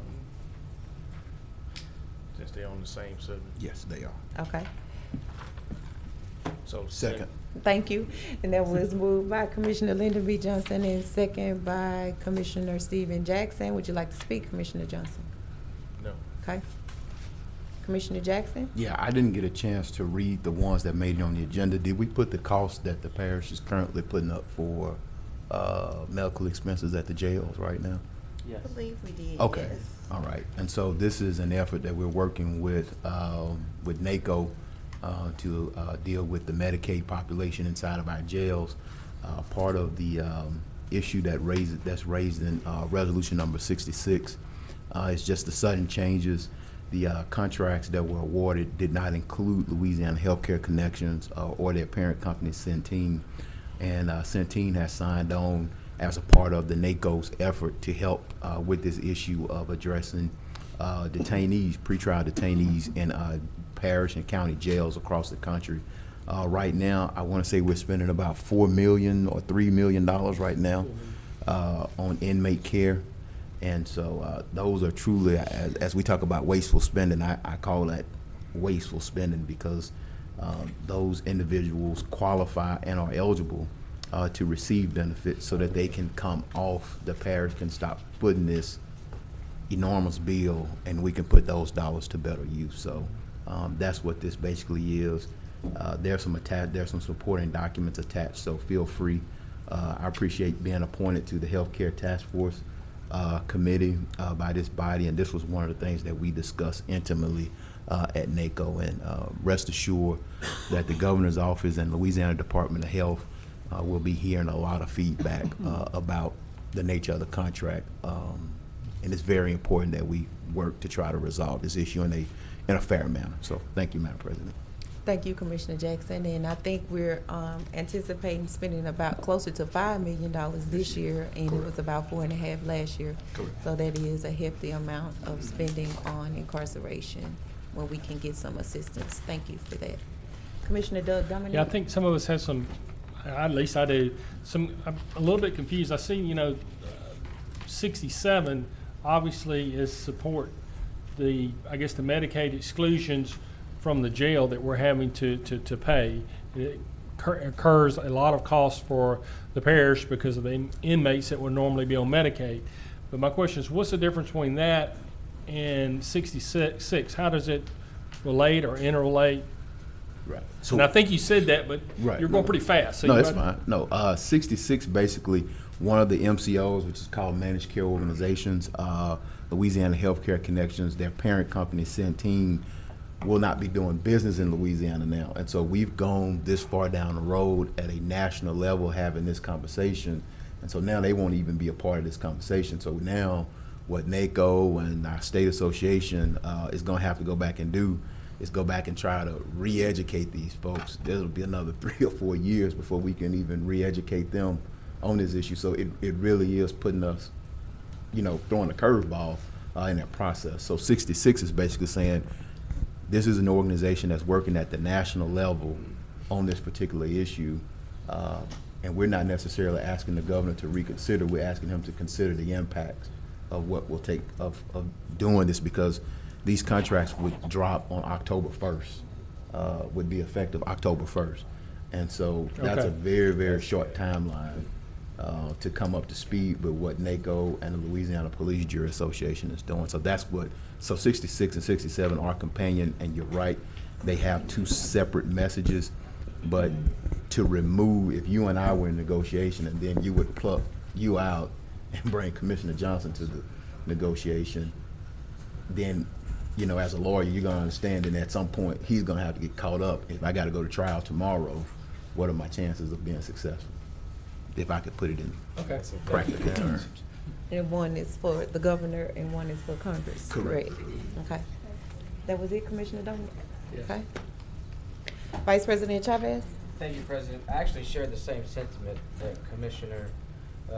since they're on the same subject. Yes, they are. Okay, So Second. thank you. And that was moved by Commissioner Lyndon B. Johnson and seconded by Commissioner Stephen Jackson. Would you like to speak, Commissioner Johnson? No. Okay. Commissioner Jackson? Yeah, I didn't get a chance to read the ones that made it on the agenda. Did we put the cost that the parish is currently putting up for medical expenses at the jails right now? Yes. I believe we did, Okay, yes. all right. And so this is an effort that we're working with NACO to deal with the Medicaid population inside of our jails. Part of the issue that's raised in resolution number 66 is just the sudden changes. The contracts that were awarded did not include Louisiana Healthcare Connections or their parent company, Centene. And Centene has signed on as a part of the NACO's effort to help with this issue of addressing detainees, pretrial detainees in parish and county jails across the country. Right now, I want to say we're spending about $4 million or $3 million right now on inmate care. And so those are truly, as we talk about wasteful spending, I call that wasteful spending because those individuals qualify and are eligible to receive benefits so that they can come off, the parish can stop putting this enormous bill and we can put those dollars to better use. So that's what this basically is. There's some supporting documents attached, so feel free. I appreciate being appointed to the Healthcare Task Force committee by this body, and this was one of the things that we discussed intimately at NACO. And rest assured that the governor's office and Louisiana Department of Health will be hearing a lot of feedback about the nature of the contract. And it's very important that we work to try to resolve this issue in a fair manner. So thank you, Madam President. Thank you, Commissioner Jackson. And I think we're anticipating spending about closer to $5 million this year, and it was about $4.5 last year. Correct. So that is a hefty amount of spending on incarceration when we can get some assistance. Thank you for that. Commissioner Doug Dominic? Yeah, I think some of us have some, at least I do, I'm a little bit confused. I see, 67 obviously is support the Medicaid exclusions from the jail that we're having to pay. It incurs a lot of costs for the parish because of the inmates that would normally be on Medicaid. But my question is, what's the difference between that and 66? How does it relate or interrelate? Right. And I think you said that, but Right. you're going pretty fast. So No, you that's might- fine. No, 66 basically, one of the MCOs, which is called Managed Care Organizations, Louisiana Healthcare Connections, their parent company, Centene, will not be doing business in Louisiana now. And so we've gone this far down the road at a national level having this conversation. And so now they won't even be a part of this conversation. So now what NACO and our state association is going to have to go back and do is go back and try to re-educate these folks. There'll be another 3 or 4 years before we can even re-educate them on this issue. So it really is putting us throwing a curveball in that process. So 66 is basically saying this is an organization that's working at the national level on this particular issue, and we're not necessarily asking the governor to reconsider. We're asking him to consider the impacts of what will take of doing this, because these contracts would drop on October 1st, would be effective October 1st. And so that's Okay. a very, very short timeline to come up to speed with what NACO and the Louisiana Police Jury Association is doing. So so 66 and 67 are companion, and you're right, they have two separate messages, but to remove, if you and I were in negotiation and then you would pluck you out and bring Commissioner Johnson to the negotiation, then, as a lawyer, you're gonna understand that at some point, he's gonna have to get caught up. If I gotta go to trial tomorrow, what are my chances of being successful? If I could put it in practical terms. And one is for the governor and one is for Congress. Correct. Okay. That was it, Commissioner Dominic? Okay. Vice President Chavez? Thank you, President. I actually share the same sentiment that Commissioner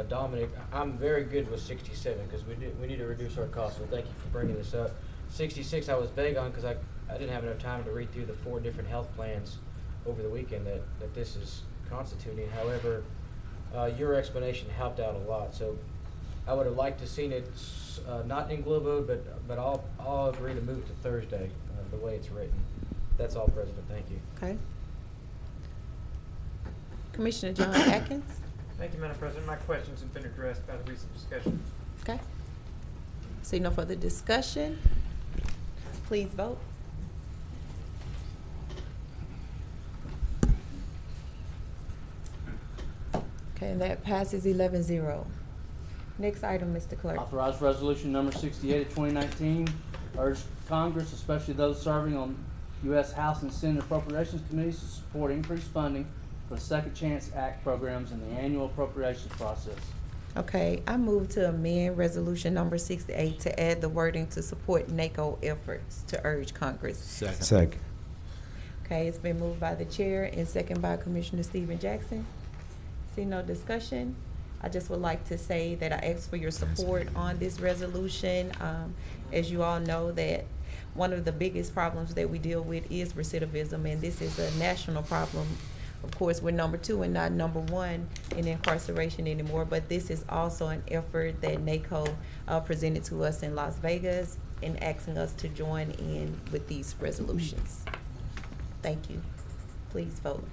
Dominic. I'm very good with 67 because we need to reduce our costs, so thank you for bringing this up. 66 I was vague on because I didn't have enough time to read through the 4 different health plans over the weekend that this is constituting. However, your explanation helped out a lot, so I would have liked to seen it not in Globo, but I'll agree to move to Thursday the way it's written. That's all, President. Thank you. Okay. Commissioner John Atkins? Thank you, Madam President. My questions have been addressed by the recent discussion. Okay. See no further discussion. Please vote. Okay, and that passes 11-0. Next item, Mr. Clerk. Authorize resolution number 68 of 2019, urge Congress, especially those serving on U.S. House and Senate Appropriations Committees, to support increased funding for the Second Chance Act programs in the annual appropriations process. Okay, I move to amend resolution number 68 to add the wording to support NACO efforts to urge Congress. Second. Okay, it's been moved by the chair and second by Commissioner Stephen Jackson. See no discussion. I just would like to say that I ask for your support on this resolution. As you all know, that one of the biggest problems that we deal with is recidivism, and this is a national problem. Of course, we're number 2 and not number 1 in incarceration anymore, but this is also an effort that NACO presented to us in Las Vegas and asking us to join in with these resolutions. Thank you. Please vote.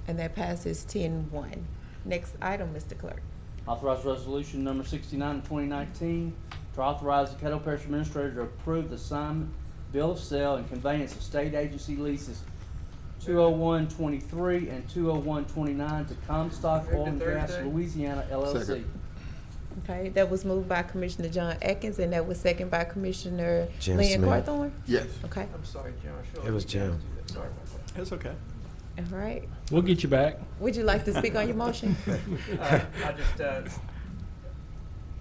And that passes 10-1. Next item, Mr. Clerk. Authorize resolution number 69 of 2019 to authorize the Caddo Parish Administrator to approve the assignment, bill of sale, and conveyance of state agency leases 20123 and 20129 to Comstock Oil and Gas Thursday. Louisiana LLC. Second. Okay, that was moved by Commissioner John Atkins, and that was second by Commissioner Jim Lynn Smith. Carthorne? Yes. Okay, I'm sorry, Jim. I should have It was let you guys Jim. do that. Sorry about that. It's okay. all right. We'll get you back. Would you like to speak on your motion? I just,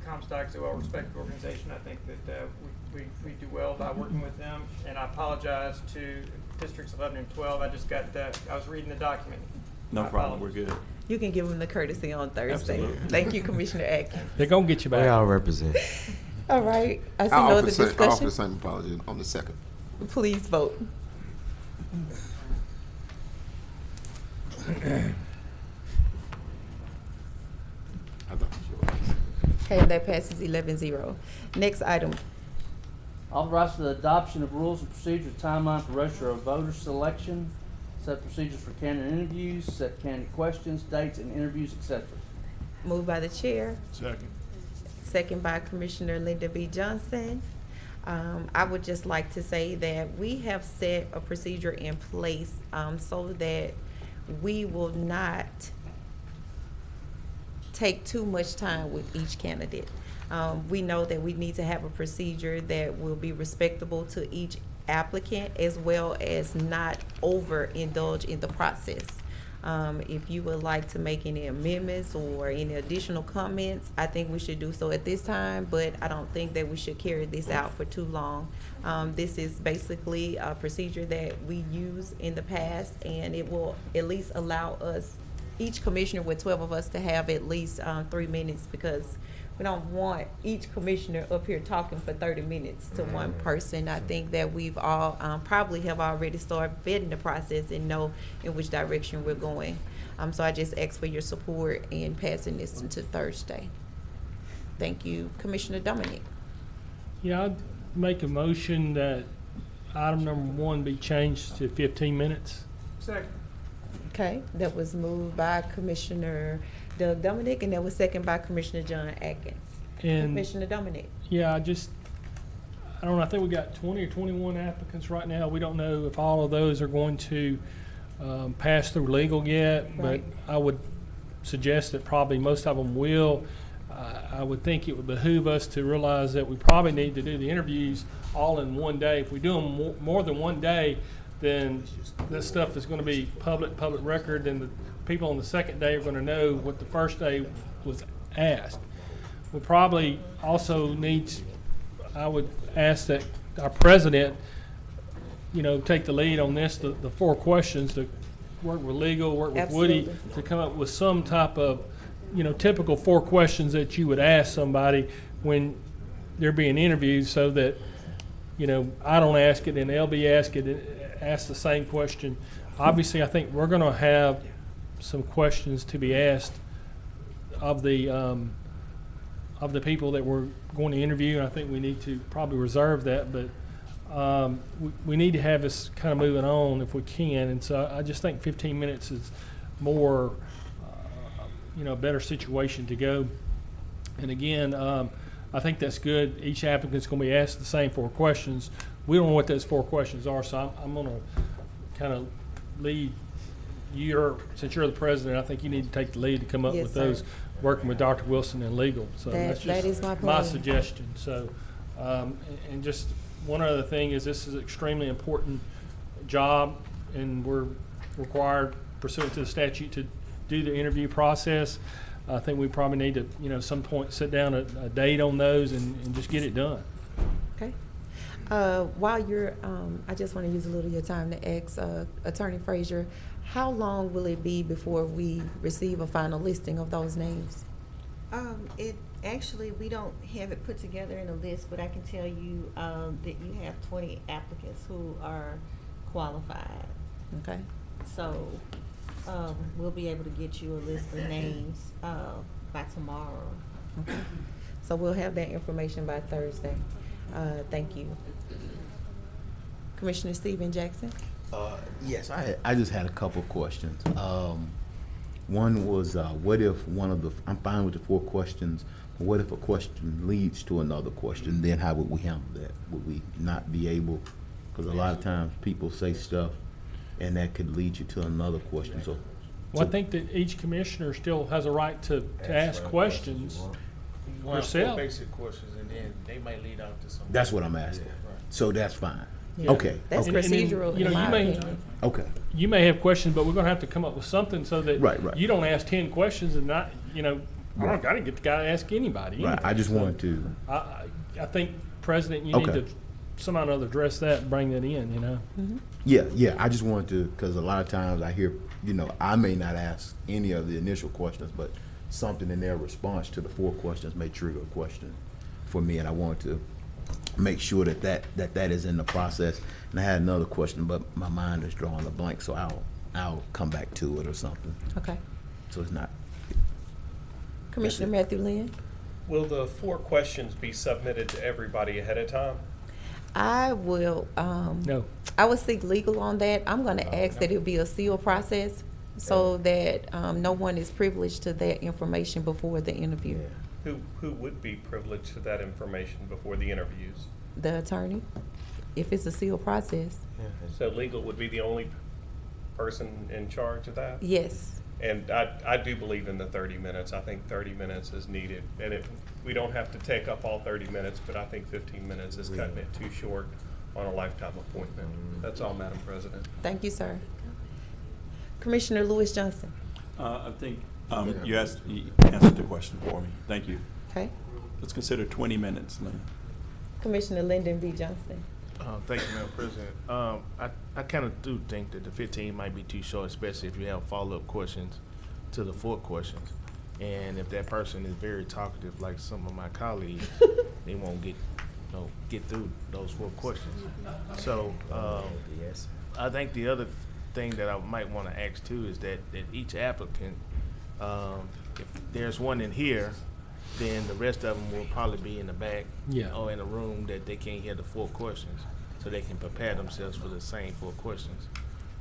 Comstock's a well-respected organization. I think that we do well by working with them, and I apologize to Districts 11 and 12. I just got I was reading the document. No My problem, we're apologies. good. You can give them the courtesy on Thursday. Absolutely. Thank you, Commissioner Atkins. They're gonna get you We back. all represent. All right, I see I no offer other the same discussion. apology on the second. Please vote. I thought it was yours. Okay, that passes 11-0. Next item. Authorize the adoption of rules and procedure timeline for register of voter selection, set procedures for candidate interviews, set candidate questions, dates, and interviews, etc. Moved by the chair, Second. second by Commissioner Linda B. Johnson. I would just like to say that we have set a procedure in place so that we will not take too much time with each candidate. We know that we need to have a procedure that will be respectable to each applicant, as well as not overindulge in the process. If you would like to make any amendments or any additional comments, I think we should do so at this time, but I don't think that we should carry this out for too long. This is basically a procedure that we use in the past, and it will at least allow us, each commissioner with 12 of us, to have at least 3 minutes, because we don't want each commissioner up here talking for 30 minutes to one person. I think that we've all probably have already started vetting the process and know in which direction we're going. So I just ask for your support in passing this into Thursday. Thank you, Commissioner Dominic. Yeah, I'd make a motion that item number 1 be changed to 15 minutes. Second. Okay, that was moved by Commissioner Doug Dominic, and that was seconded by Commissioner John Atkins. And Commissioner Dominic. yeah, I don't know, I think we got 20 or 21 applicants right now. We don't know if all of those are going to pass through legal yet, Right. but I would suggest that probably most of them will. I would think it would behoove us to realize that we probably need to do the interviews all in one day. If we do them more than one day, then this stuff is going to be public record, and the people on the second day are going to know what the first day was asked. We probably also need, I would ask that our president, take the lead on this, the 4 questions, to work with legal, work with Woody, Absolutely. to come up with some type of, typical 4 questions that you would ask somebody when they're being interviewed, so that, I don't ask it and LB ask the same question. Obviously, I think we're going to have some questions to be asked of the people that we're going to interview, and I think we need to probably reserve that, but we need to have this kind of moving on if we can, and so I just think 15 minutes is more, a better situation to go. And again, I think that's good. Each applicant's going to be asked the same 4 questions. We don't know what those 4 questions are, so I'm going to kind of lead since you're the president, I think you need to take the lead to come up Yes, with sir. those, working with Dr. Wilson and legal. So That that's is my just plan. my suggestion. So, and just one other thing is, this is an extremely important job, and we're required pursuant to the statute to do the interview process. I think we probably need to, some point sit down a date on those and just get it done. Okay. While you're, I just want to use a little of your time to ask Attorney Frazier, how long will it be before we receive a final listing of those names? We don't have it put together in a list, but I can tell you, that you have 20 applicants who are qualified. Okay. So, we'll be able to get you a list of names, by tomorrow. Okay. So we'll have that information by Thursday. Thank you. Commissioner Stephen Jackson? Yes, I just had a couple of questions. One was, what if I'm fine with the 4 questions, but what if a question leads to another question? Then how would we handle that? Would we not be able, because a lot of times people say stuff and that could lead you to another question, so. Well, I think that each commissioner still has a right to ask questions yourself. Basic questions, and then they might lead out to something. That's what I'm asking. Right. So that's fine. Yeah. Okay. That's okay. And then, procedural, you in know, my you may- opinion. Okay. You may have questions, but we're going to have to come up with something so that Right. you don't ask 10 questions and not, I didn't get the guy to ask anybody. Right. I just So, wanted to. I think, President, you need Okay. to somehow or other address that and bring that in, Mm-hmm. Yeah. I just wanted to, because a lot of times I hear, I may not ask any of the initial questions, but something in their response to the 4 questions may trigger a question for me, and I want to make sure that is in the process. And I had another question, but my mind is drawing a blank, so I'll come back to it or something. Okay. So it's not. Commissioner Matthew Lynn? Will the 4 questions be submitted to everybody ahead of time? I will, No. I will seek legal on that. I'm gonna ask that it be a sealed process so that, no one is privileged to that information before the interview. Who would be privileged to that information before the interviews? The attorney, if it's a sealed process. So legal would be the only person in charge of that? Yes. And I do believe in the 30 minutes. I think 30 minutes is needed. And we don't have to take up all 30 minutes, but I think 15 minutes is cutting it too short on a lifetime appointment. That's all, Madam President. Thank you, sir. Commissioner Lewis Johnson. I think you answered the question for me. Thank you. Okay. Let's consider 20 minutes, Lynn. Commissioner Lyndon B. Johnson. Thank you, Madam President. I kind of do think that the 15 might be too short, especially if you have follow-up questions to the 4 questions. And if that person is very talkative, like some of my colleagues, they won't get through those 4 questions. So I think the other thing that I might want to ask too is that each applicant, if there's one in here, then the rest of them will probably be in the back or in a room that they can't hear the 4 questions, so they can prepare themselves for the same 4 questions.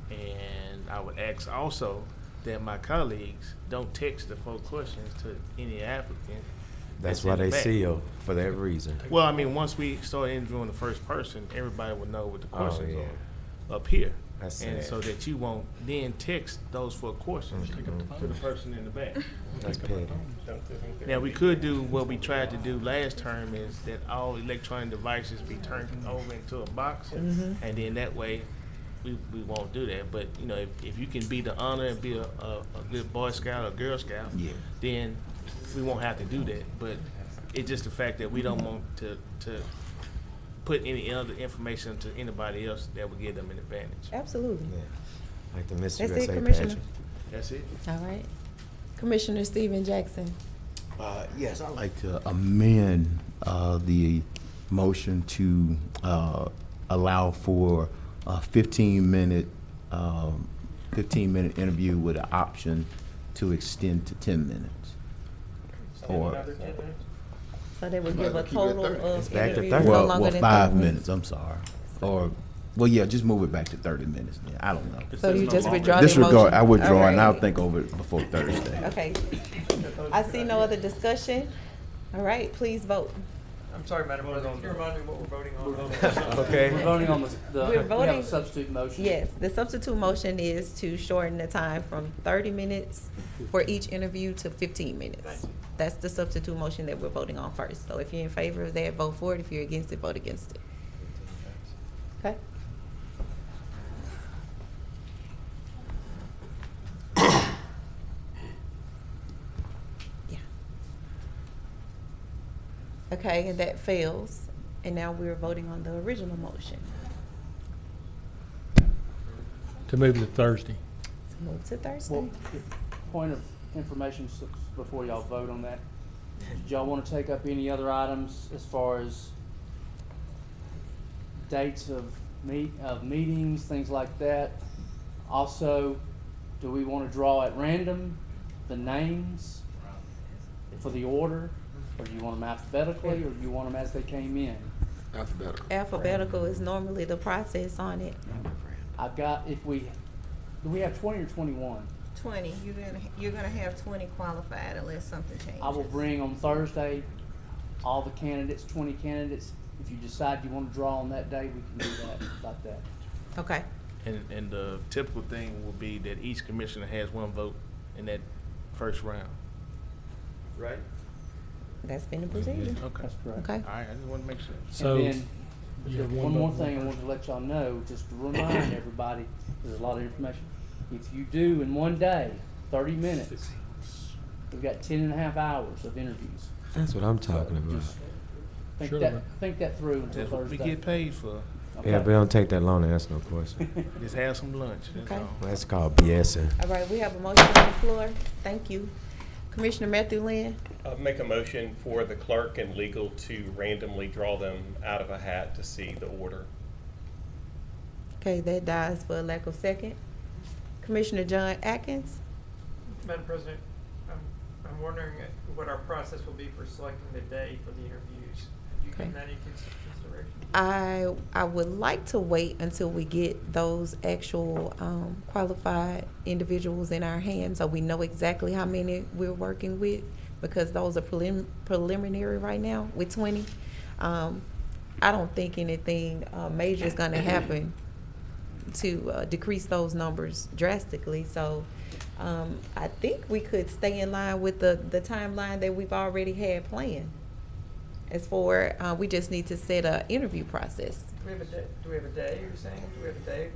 And I would ask also that my colleagues don't text the 4 questions to any applicant. That's why in the they back. seal for that reason. Well, I mean, once we start interviewing the first person, everybody will know what the questions yeah. are up here. That's and sad. so that you won't then text those 4 questions to the person in the back. That's petty. Now, we could do what we tried to do last term, is that all electronic devices be turned over into a box, and then that way we won't do that. But, you know, if you can be the honor and be a good Boy Scout or Girl Scout, then we won't have to do that. But it's just the fact that we don't want to put any other information to anybody else that would give them an advantage. Absolutely. Like the Miss That's it, USA Commissioner. pageant. That's it. All right. Commissioner Stephen Jackson. Yes, I'd like to amend the motion to allow for a 15-minute interview with an option to extend to 10 minutes. Or Another 10 minutes? So they would Might give a as well keep it total at 30. of It's back to interviews 30. no well, longer than 5 30 minutes. I'm sorry. Or well, yeah, just move it back to 30 minutes. Then. I don't know. So you just withdraw the Disregard. motion? I withdraw, All and I'll right. think over it before Thursday. Okay. I see no other discussion. All right, please vote. I'm sorry, Madam President, can you remind me what we're voting on? Okay. We're voting on we have voting- a substitute motion. Yes, the substitute motion is to shorten the time from 30 minutes for each interview to 15 minutes. That's the substitute motion that we're voting on first. So if you're in favor of that, vote for it. If you're against it, vote against it. Okay? Yeah. Okay, and that fails. And now we're voting on the original motion. To move to Thursday. To move to Thursday. Well, point of information before y'all vote on that. Did y'all want to take up any other items as far as dates of meetings, things like that? Also, do we want to draw at random the names for the order? Or do you want them alphabetically, or do you want them as they came in? Alphabetical. Alphabetical is normally the process on it. I've got, do we have 20 or 21? 20, you're gonna have 20 qualified unless something changes. I will bring on Thursday all the candidates, 20 candidates. If you decide you want to draw on that day, we can do that, about that. Okay. And the typical thing will be that each commissioner has 1 vote in that first round. Right? That's been the procedure. Okay. That's correct. Okay. All right, I just want to make sure. So And then, you have one more vote, thing I one wanted to let y'all know, just to remind everybody, there's a lot of information. If you do in one day, 30 minutes, we've got 10 and a half hours of interviews. That's what I'm talking about. Sure. Think that through until That's what we Thursday. get paid for. Okay. Yeah, but it don't take that long to ask no question. Just have some lunch, that's Okay. all. That's called BSing. All right, we have a motion on the floor. Thank you. Commissioner Matthew Lynn. Make a motion for the clerk and legal to randomly draw them out of a hat to see the order. Okay, that dies for lack of second. Commissioner John Atkins. Madam President, I'm wondering what our process will be for selecting the day for the interviews. Have you given that any consideration? I would like to wait until we get those actual qualified individuals in our hands so we know exactly how many we're working with, because those are preliminary right now with 20. I don't think anything major is going to happen to decrease those numbers drastically. So I think we could stay in line with the timeline that we've already had planned. As for, we just need to set a interview process. Do we have a day, you're saying? Do we have a day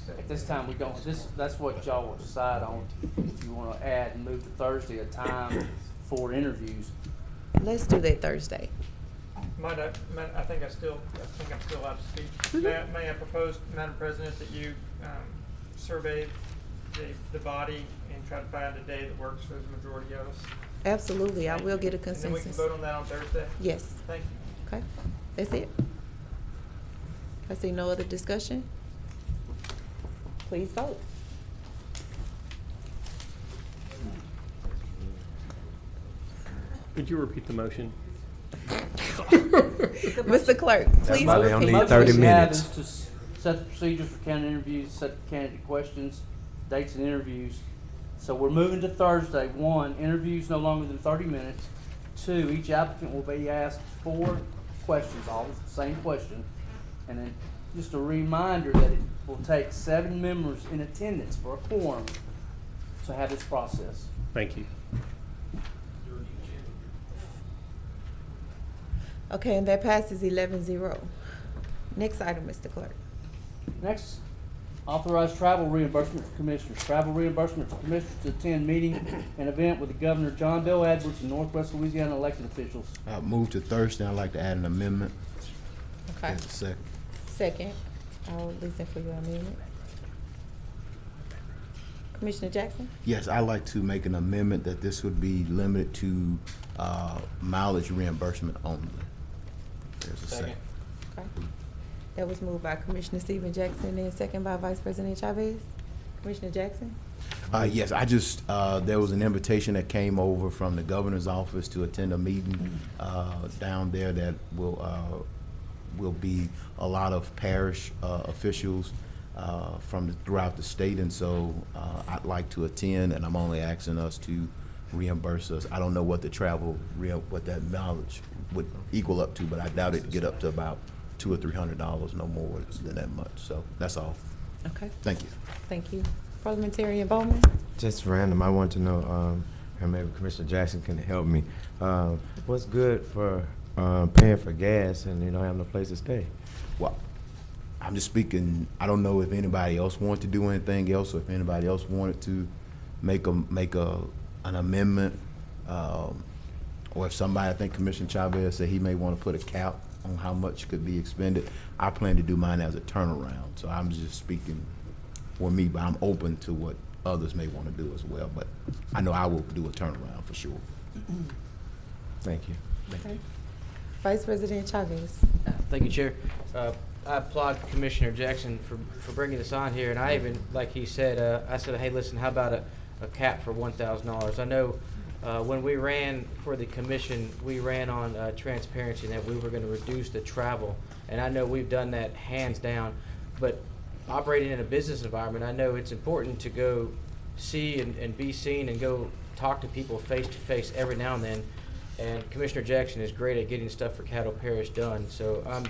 At this time, we don't, that's what y'all will decide on, if you wanna add and move to Thursday, a time for interviews. Let's do that Thursday. I think I'm still allowed to speak. May I propose, Madam President, that you survey the body and try to find a day that works for the majority of us? Absolutely, I will get a And then we can consensus. vote on that on Thursday? Yes. Thank you. Okay, that's it. I see no other discussion. Please vote. Would you repeat the motion? Mr. Clerk, please. why they don't repeat. need 30 Motion we have minutes. is to set the procedures for candidate interviews, set the candidate questions, dates and interviews. So we're moving to Thursday. 1, interviews no longer than 30 minutes. 2, each applicant will be asked 4 questions, all the same question. And then just a reminder that it will take 7 members in attendance for a quorum to have this process. Thank you. Okay, and that passes 11-0. Next item, Mr. Clerk. Next, authorized travel reimbursement for commissioners. Travel reimbursement for commissioners to attend meeting and event with the Governor John Bel Edwards and Northwest Louisiana elected officials. Move to Thursday. I'd like to add an amendment. Okay. As a second. Second, I'll listen for your amendment. Commissioner Jackson? Yes, I'd like to make an amendment that this would be limited to mileage reimbursement only. There's a second. Okay. That was moved by Commissioner Stephen Jackson and second by Vice President Chavez. Commissioner Jackson? Yes, I just, there was an invitation that came over from the governor's office to attend a meeting down there that will be a lot of parish officials from throughout the state, and so I'd like to attend, and I'm only asking us to reimburse us. I don't know what the travel, what that mileage would equal up to, but I doubt it'd get up to about $200 or $300, no more than that much. So that's all. Okay. Thank you. Thank you. Parliamentarian Bowman? Just random, I want to know, and maybe Commissioner Jackson can help me. What's good for paying for gas and you don't have no place to stay? Well, I'm just speaking, I don't know if anybody else wanted to do anything else, or if anybody else wanted to make an amendment, or if somebody, I think Commissioner Chavez said he may want to put a cap on how much could be expended. I plan to do mine as a turnaround, so I'm just speaking for me, but I'm open to what others may want to do as well, but I know I will do a turnaround for sure. Thank you. Okay. Vice President Chavez? Thank you, Chair. I applaud Commissioner Jackson for bringing this on here, and I even, like he said, I said, hey, listen, how about a cap for $1,000? I know when we ran for the commission, we ran on transparency and that we were going to reduce the travel, and I know we've done that hands down, but operating in a business environment, I know it's important to go see and be seen and go talk to people face to face every now and then, and Commissioner Jackson is great at getting stuff for Caddo Parish done, so I'm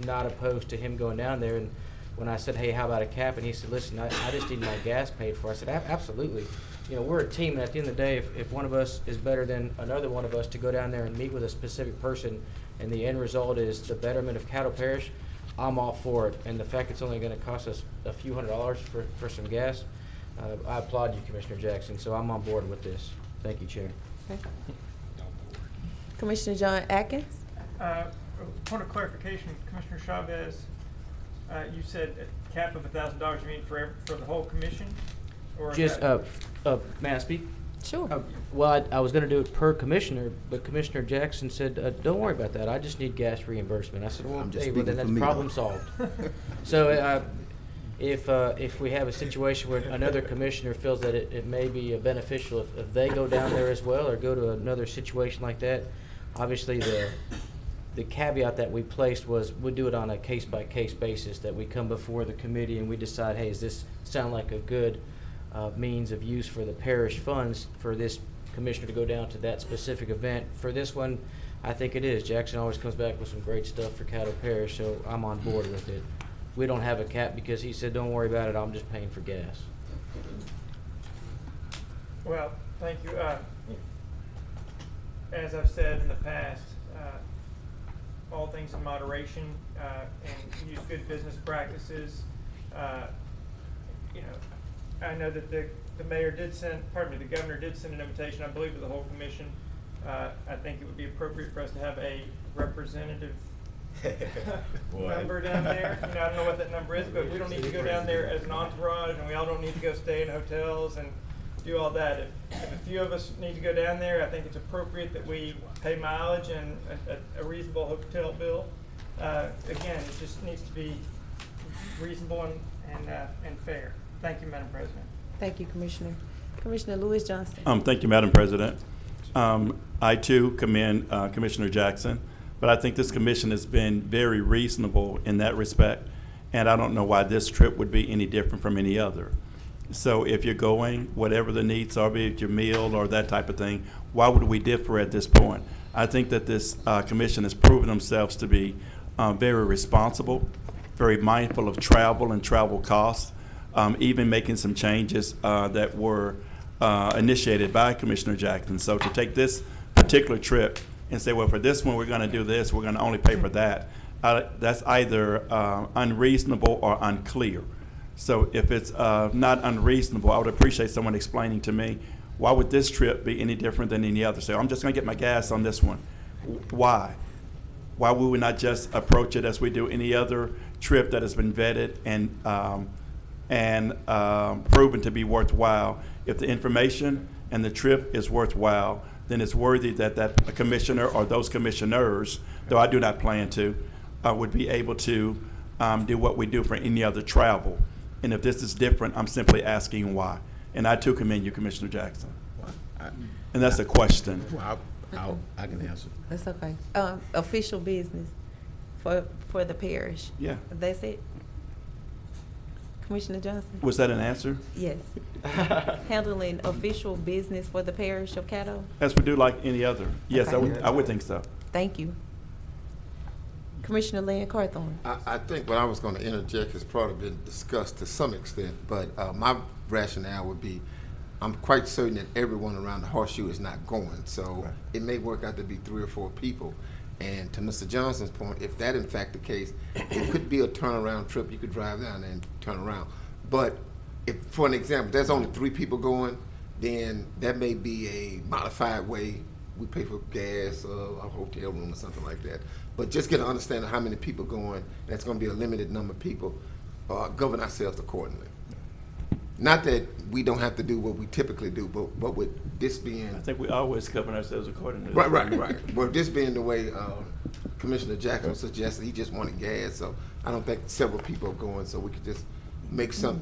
not opposed to him going down there. And when I said, hey, how about a cap, and he said, listen, I just need my gas paid for, I said, absolutely. You know, we're a team, and at the end of the day, if one of us is better than another one of us to go down there and meet with a specific person, and the end result is the betterment of Caddo Parish, I'm all for it. And the fact it's only going to cost us a few $100s for some gas, I applaud you, Commissioner Jackson, so I'm on board with this. Thank you, Chair. Okay. Commissioner John Atkins? Point of clarification, Commissioner Chavez, you said a cap of $1,000. You mean for the whole commission, or Just, may I speak? Sure. Well, I was going to do it per commissioner, but Commissioner Jackson said, don't worry about that. I just need gas reimbursement. I said, well, I'm just hey, well, then speaking that's for me, problem though. solved. So if we have a situation where another commissioner feels that it may be beneficial if they go down there as well or go to another situation like that, obviously the caveat that we placed was we'd do it on a case-by-case basis, that we come before the committee and we decide, hey, does this sound like a good means of use for the parish funds for this commissioner to go down to that specific event. For this one, I think it is. Jackson always comes back with some great stuff for Caddo Parish, so I'm on board with it. We don't have a cap because he said, don't worry about it, I'm just paying for gas. Well, thank you. As I've said in the past, all things in moderation and use good business practices. you know, I know that the mayor did send, pardon me, the governor did send an invitation, I believe, to the whole commission. I think it would be appropriate for us to have a representative number down there. You know, I don't know what that number is, but we don't need to go down there as an entourage, and we all don't need to go stay in hotels and do all that. If a few of us need to go down there, I think it's appropriate that we pay mileage and a reasonable hotel bill. Again, it just needs to be reasonable and fair. Thank you, Madam President. Thank you, Commissioner. Commissioner Lewis Johnson. Thank you, Madam President. I too commend Commissioner Jackson, but I think this commission has been very reasonable in that respect, and I don't know why this trip would be any different from any other. So if you're going, whatever the needs are, be it your meal or that type of thing, why would we differ at this point? I think that this commission has proven themselves to be very responsible, very mindful of travel and travel costs, even making some changes that were initiated by Commissioner Jackson. So to take this particular trip and say, well, for this one, we're going to do this, we're going to only pay for that, that's either unreasonable or unclear. So if it's not unreasonable, I would appreciate someone explaining to me, why would this trip be any different than any other? So I'm just going to get my gas on this one. Why? Why would we not just approach it as we do any other trip that has been vetted and proven to be worthwhile? If the information and the trip is worthwhile, then it's worthy that that commissioner or those commissioners, though I do not plan to, would be able to do what we do for any other travel. And if this is different, I'm simply asking why. And I too commend you, Commissioner Jackson. And that's a question. I can answer. That's okay. Official business for the parish. Yeah. That's it. Commissioner Johnson? Was that an answer? Yes. Handling official business for the parish of Caddo? As we do like any other. Yes, Okay. I would think so. Thank you. Commissioner Lynn Carthorne. I think what I was going to interject has probably been discussed to some extent, but my rationale would be, I'm quite certain that everyone around the horseshoe is not going, so it may work out to be 3 or 4 people. And to Mr. Johnson's point, if that in fact the case, it could be a turnaround trip. You could drive down there and turn around. But if, for an example, there's only 3 people going, then that may be a modified way. We pay for gas, a hotel room or something like that. But just get an understanding of how many people going. That's going to be a limited number of people. Govern ourselves accordingly. Not that we don't have to do what we typically do, but with this being... I think we always govern ourselves accordingly. Right. Well, this being the way Commissioner Jackson suggested, he just wanted gas, so I don't think several people are going, so we could just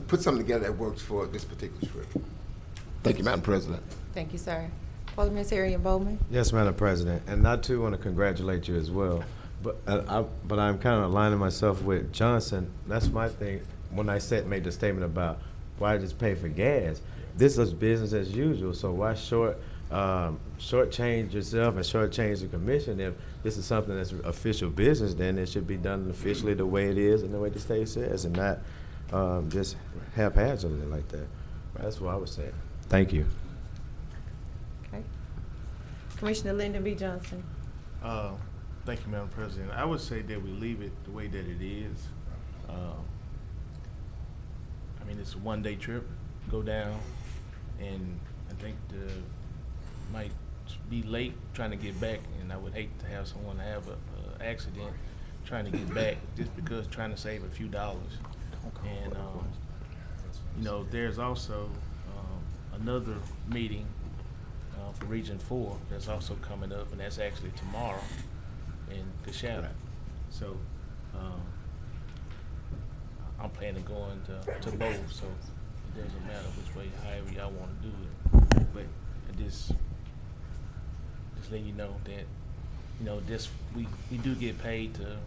put something together that works for this particular trip. Thank you, Madam President. Thank you, sir. Parliamentarian Bowman. Yes, Madam President, and I too want to congratulate you as well. But I'm kind of aligning myself with Johnson. That's my thing. When I made the statement about why just pay for gas, this is business as usual. So why shortchange yourself and shortchange the commission? If this is something that's official business, then it should be done officially the way it is and the way the state says, and not just haphazardly like that. That's what I was saying. Thank you. Okay. Commissioner Lyndon B. Johnson. Thank you, Madam President. I would say that we leave it the way that it is. I mean, it's a one-day trip, go down, and I think might be late trying to get back, and I would hate to have someone have a accident trying to get back just because trying to save a few dollars. And you know, there's also another meeting for Region 4 that's also coming up, and that's actually tomorrow in Caddo. So I'm planning on going to both, so it doesn't matter which way, however y'all want to do it. But I just let you know that, you know, we do get paid to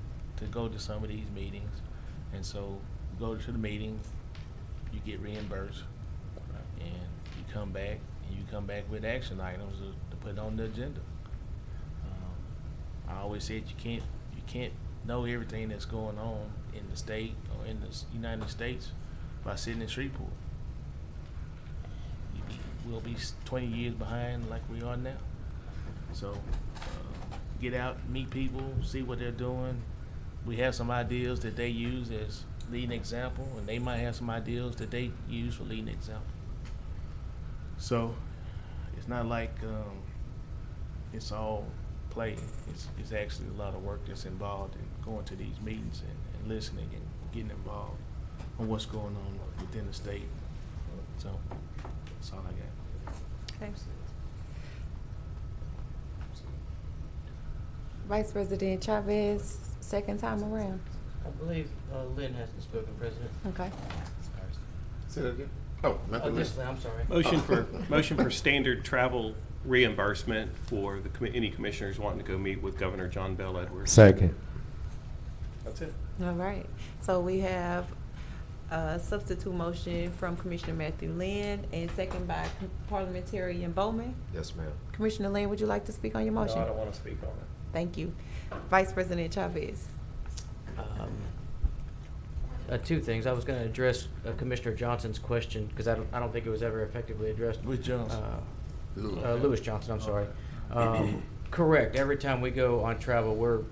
go to some of these meetings, and so you go to the meeting, you get reimbursed, and you come back with action items to put on the agenda. I always said you can't know everything that's going on in the state or in the United States by sitting in Shreveport. We'll be 20 years behind like we are now. So get out, meet people, see what they're doing. We have some ideas that they use as leading example, and they might have some ideas that they use for leading example. So it's not like it's all play. It's actually a lot of work that's involved in going to these meetings and listening and getting involved on what's going on within the state. So that's all I got. Thanks. Vice President Chavez, second time around. I believe Lynn hasn't spoken, President. Okay. Say that again? Oh, nothing. This Lynn, I'm sorry. Motion for standard travel reimbursement for any commissioners wanting to go meet with Governor John Bell Edwards. Second. That's it. All right. So we have a substitute motion from Commissioner Matthew Lynn and second by Parliamentarian Bowman. Yes, ma'am. Commissioner Lynn, would you like to speak on your motion? No, I don't want to speak on it. Thank you. Vice President Chavez. Two things. I was going to address Commissioner Johnson's question because I don't think it was ever effectively addressed. With Johnson. Lewis Johnson, I'm sorry. Correct. Every time we go on travel, we're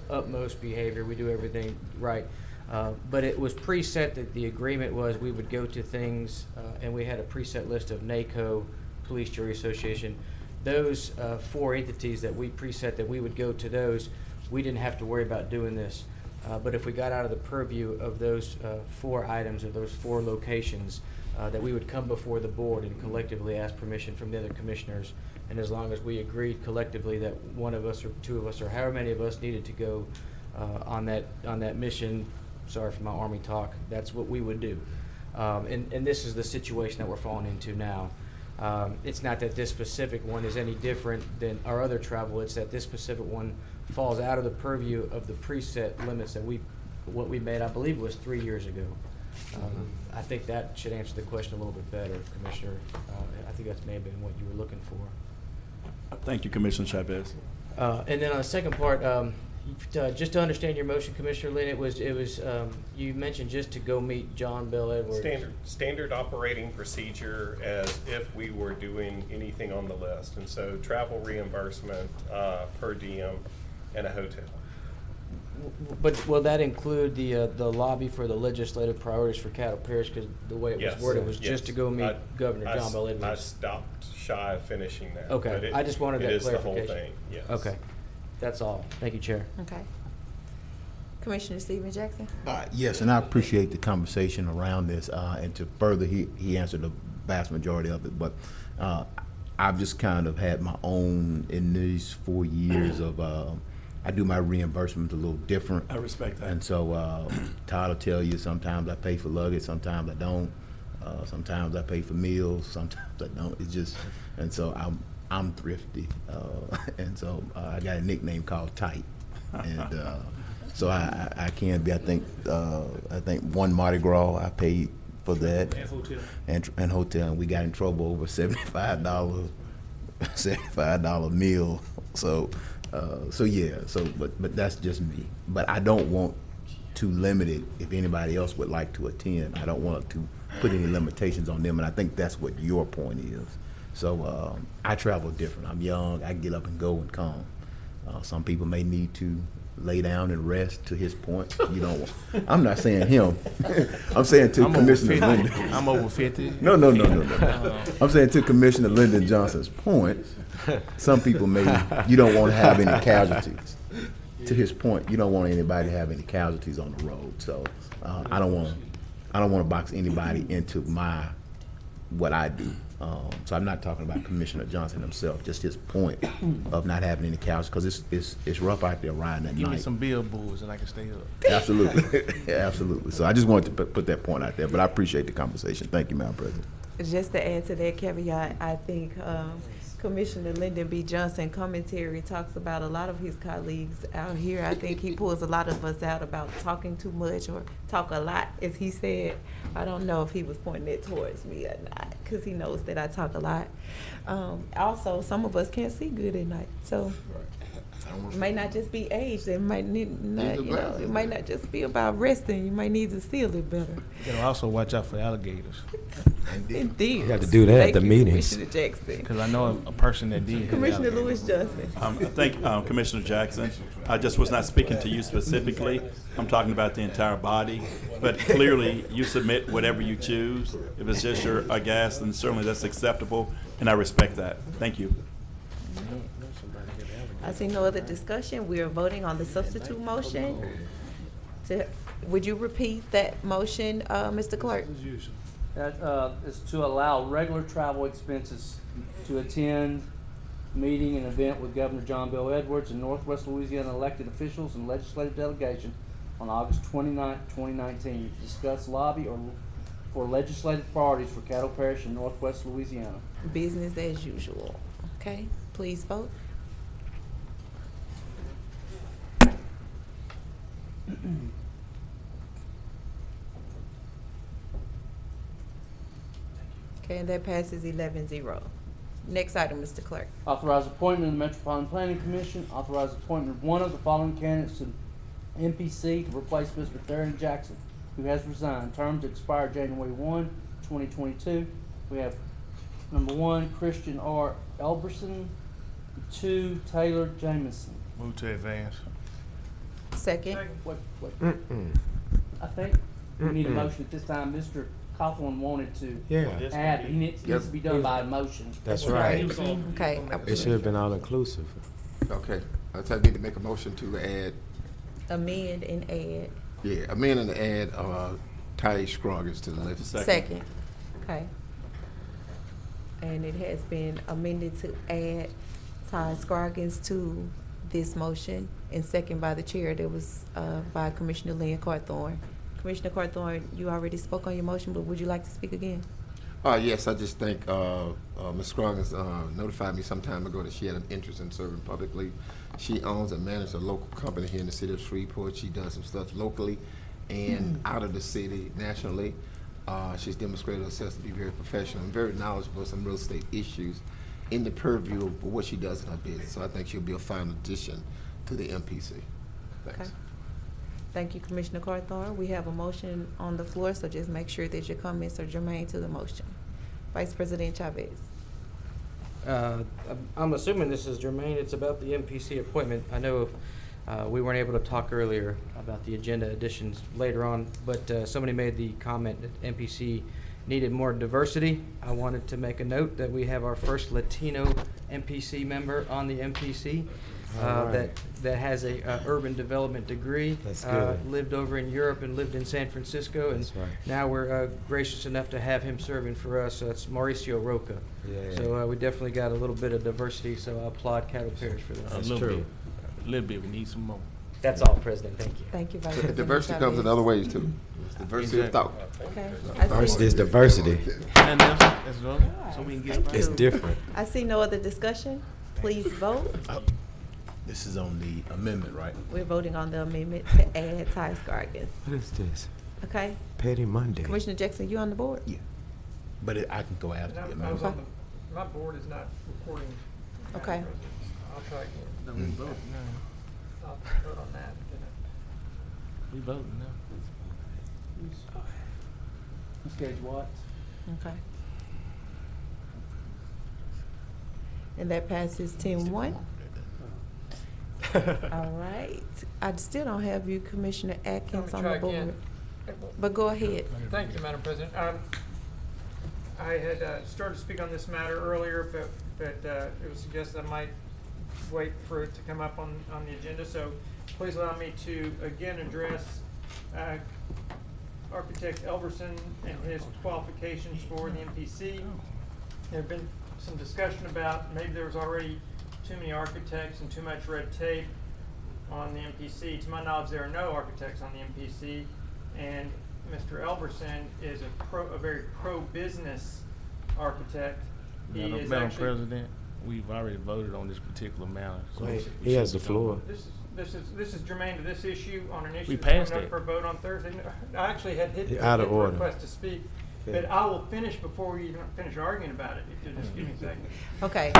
utmost behavior. We do everything right. But it was preset that the agreement was we would go to things, and we had a preset list of NACO, Police Jury Association. Those 4 entities that we preset that we would go to those, we didn't have to worry about doing this. But if we got out of the purview of those 4 items or those 4 locations, that we would come before the board and collectively ask permission from the other commissioners. And as long as we agreed collectively that one of us or 2 of us or however many of us needed to go on that mission, sorry for my Army talk, that's what we would do. And this is the situation that we're falling into now. It's not that this specific one is any different than our other travel, it's that this specific one falls out of the purview of the preset limits that what we made, I believe it was 3 years ago. I think that should answer the question a little bit better, Commissioner. I think that may have been what you were looking for. Thank you, Commissioner Chavez. And then on the second part, just to understand your motion, Commissioner Lynn, it was you mentioned just to go meet John Bell Edwards. Standard operating procedure as if we were doing anything on the list. And so travel reimbursement, per diem, and a hotel. But will that include the lobby for the legislative priorities for Caddo Parish? Because the way it was worded was just to go meet Governor John Bell Edwards. I stopped shy of finishing that. Okay, I just wanted that clarification. It is the whole thing, yes. Okay, that's all. Thank you, Chair. Okay. Commissioner Stephen Jackson. Yes, and I appreciate the conversation around this. And to further, he answered the vast majority of it. But I've just kind of had my own in these 4 years of. I do my reimbursement a little different. I respect that. And so Todd will tell you sometimes I pay for luggage, sometimes I don't. Sometimes I pay for meals, sometimes I don't. It's just, and so I'm thrifty, and so I got a nickname called Tight, and so I can be. I think one Mardi Gras I paid for that, And hotel. and hotel, and we got in trouble over $75 meal. So yeah. So but that's just me. But I don't want to limit it. If anybody else would like to attend, I don't want to put any limitations on them. And I think that's what your point is. So I travel different. I'm young. I get up and go and come. Some people may need to lay down and rest. To his point, you don't. I'm not saying him. I'm saying to Commissioner Lyndon. I'm over 50. No. I'm saying to Commissioner Lyndon Johnson's point. Some people you don't want to have any casualties. To his point, you don't want anybody to have any casualties on the road. So I don't want to box anybody into what I do. So I'm not talking about Commissioner Johnson himself, just his point of not having any casualties, because it's rough out there riding at Give night. me some billboards and I can stay up. Absolutely, absolutely. So I just wanted to put that point out there, but I appreciate the conversation. Thank you, Madam President. Just to add to that caveat, I think Commissioner Lyndon B. Johnson commentary talks about a lot of his colleagues out here. I think he pulls a lot of us out about talking too much or talk a lot, as he said. I don't know if he was pointing it towards me or not, because he knows that I talk a lot. Also, some of us can't see good at night. So It might not just be age. It might it might not just be about resting. You might need to seal it better. You gotta also watch out for alligators. Indeed. You have to do that at the Thank you, meetings. Commissioner Jackson. Because I know a person that did. hit Commissioner alligators. Lewis Johnson. I think, Commissioner Jackson, I just was not speaking to you specifically. I'm talking about the entire body. But clearly, you submit whatever you choose. If it's just your gas, then certainly that's acceptable, and I respect that. Thank you. I see no other discussion. We are voting on the substitute motion. Would you repeat that motion, Mr. Clerk? That is to allow regular travel expenses to attend meeting and event with Governor John Bel Edwards and Northwest Louisiana elected officials and legislative delegation on August 29, 2019, to discuss lobby or for legislative priorities for Caddo Parish and Northwest Louisiana. Business as usual. Okay, please vote. Okay, and that passes 11-0. Next item, Mr. Clerk. Authorize appointment of the Metropolitan Planning Commission. Authorize appointment of one of the following candidates to MPC to replace Mr. Theron Jackson, who has resigned. Term to expire January 1, 2022. We have number 1, Christian R. Elberson. 2, Taylor Jamison. Move to advance. Second. What? I think we need a motion at this time. Mr. Cawthorn wanted to add, but he needs to be done by a motion. That's right. Okay. It should have been all inclusive. Okay, I need to make a motion to add, Amend and add. amend and add, Ty Scroggins to the list. Second. Okay. And it has been amended to add Ty Scroggins to this motion, and second by the chair. That was by Commissioner Lynn Carthorne. Commissioner Carthorne, you already spoke on your motion, but would you like to speak again? Yes, I just think Ms. Scroggins notified me some time ago that she had an interest in serving publicly. She owns and manages a local company here in the city of Shreveport. She does some stuff locally and out of the city, nationally. She's demonstrated herself to be very professional and very knowledgeable of some real estate issues in the purview of what she does in her business. So I think she'll be a fine addition to the MPC. Thanks. Okay. Thank you, Commissioner Carthorne. We have a motion on the floor, so just make sure that your comments are germane to the motion. Vice President Chavez. I'm assuming this is germane. It's about the MPC appointment. I know we weren't able to talk earlier about the agenda additions later on, but somebody made the comment that MPC needed more diversity. I wanted to make a note that we have our first Latino MPC member on the MPC. That has a urban development degree. That's good. Lived over in Europe and lived in San Francisco, and That's right. now we're gracious enough to have him serving for us. It's Mauricio Roca. Yeah. So we definitely got a little bit of diversity. So I applaud Caddo Parish for that. A little bit. We need some more. That's all, President. Thank you. Thank you, Vice President Diversity Chavez. comes in other ways too. It's diversity of thought. Okay. Diversity is diversity. And that's well, so we can get Thank started. It's different. I see no other discussion. Please vote. This is on the amendment, right? We're voting on the amendment to add Ty Scroggins. What is this? Okay. Petty Monday. Commissioner Jackson, you on the board? Yeah. But I can go after the I was amendment. on my board is not recording. Okay. I'll try again. No, we vote now. I'll vote on that. We voting now. Ms. Gage Watts. Okay. And that passes 10-1. All right. I still don't have you, Commissioner Atkins, on the Try board. again. But go ahead. Thank you, Madam President. I had started to speak on this matter earlier, but it was suggested I might wait for it to come up on the agenda. So please allow me to again address Architect Elberson and his qualifications for the MPC. There have been some discussion about maybe there was already too many architects and too much red tape on the MPC. To my knowledge, there are no architects on the MPC, and Mr. Elberson is a very pro-business architect. Madam President, we've already voted on this particular matter. So Wait, we he has should the be going floor. This is germane to this issue on an issue We that's passed coming it. up for a vote on Thursday. I actually had hit Out of order. request to speak. But I will finish before you finish arguing about it, if you'll just give me a second. Okay.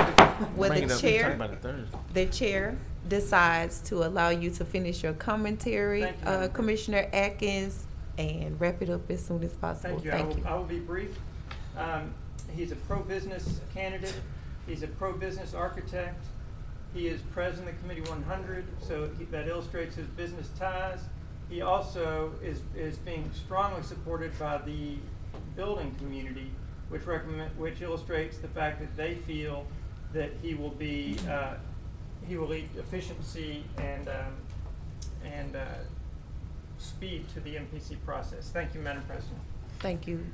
Well, Bring it the up, we can talk chair, about it Thursday. the chair decides to allow you to finish your commentary, Thank you, Madam Commissioner Atkins, and wrap it up as soon as possible. Thank you. I will be brief. He's a pro-business candidate. He's a pro-business architect. He is president of Committee 100, so that illustrates his business ties. He also is being strongly supported by the building community, which illustrates the fact that they feel that he will lead efficiency and speed to the MPC process. Thank you, Madam President. Thank you.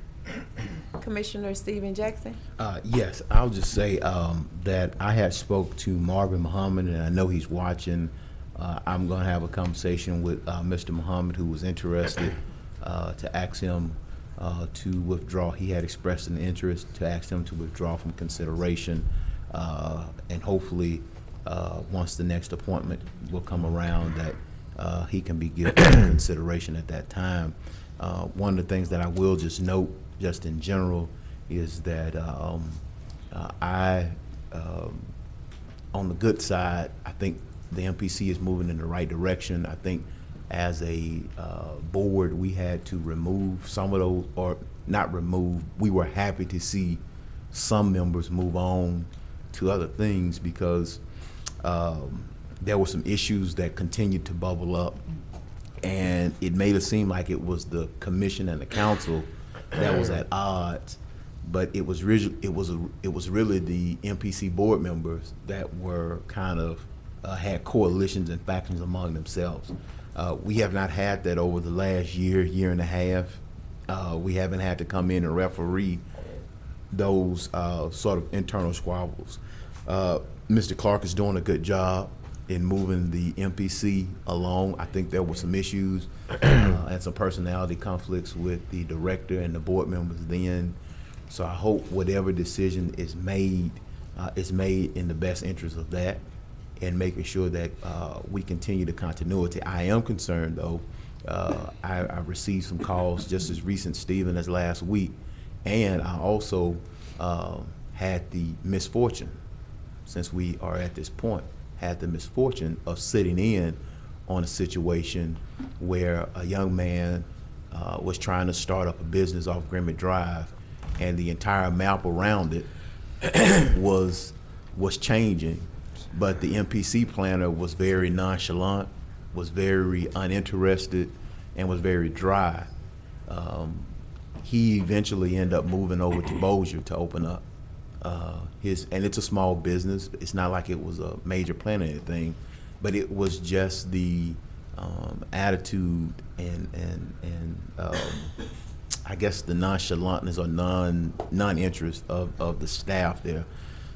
Commissioner Stephen Jackson? Yes, I'll just say that I had spoke to Marvin Muhammad, and I know he's watching. I'm going to have a conversation with Mr. Muhammad, who was interested to ask him to withdraw. He had expressed an interest to ask him to withdraw from consideration, and hopefully once the next appointment will come around that he can be given consideration at that time. One of the things that I will just note, just in general, is that on the good side, I think the MPC is moving in the right direction. I think as a board, we had to remove some of those, or not remove, we were happy to see some members move on to other things because there were some issues that continued to bubble up, and it made it seem like it was the commission and the council that was at odds, but it was really the MPC board members that were kind of had coalitions and factions among themselves. We have not had that over the last year and a half. We haven't had to come in and referee those sort of internal squabbles. Mr. Clark is doing a good job in moving the MPC along. I think there were some issues and some personality conflicts with the director and the board members then. So I hope whatever decision is made in the best interest of that and making sure that we continue the continuity. I am concerned, though. I received some calls just as recent, Stephen, as last week, and I also had the misfortune, since we are at this point, had the misfortune of sitting in on a situation where a young man was trying to start up a business off Grimmett Drive, and the entire map around it was changing, but the MPC planner was very nonchalant, was very uninterested, and was very dry. He eventually ended up moving over to Bossier to open up and it's a small business. It's not like it was a major plan or anything, but it was just the attitude and I guess the nonchalantness or non-interest of the staff there.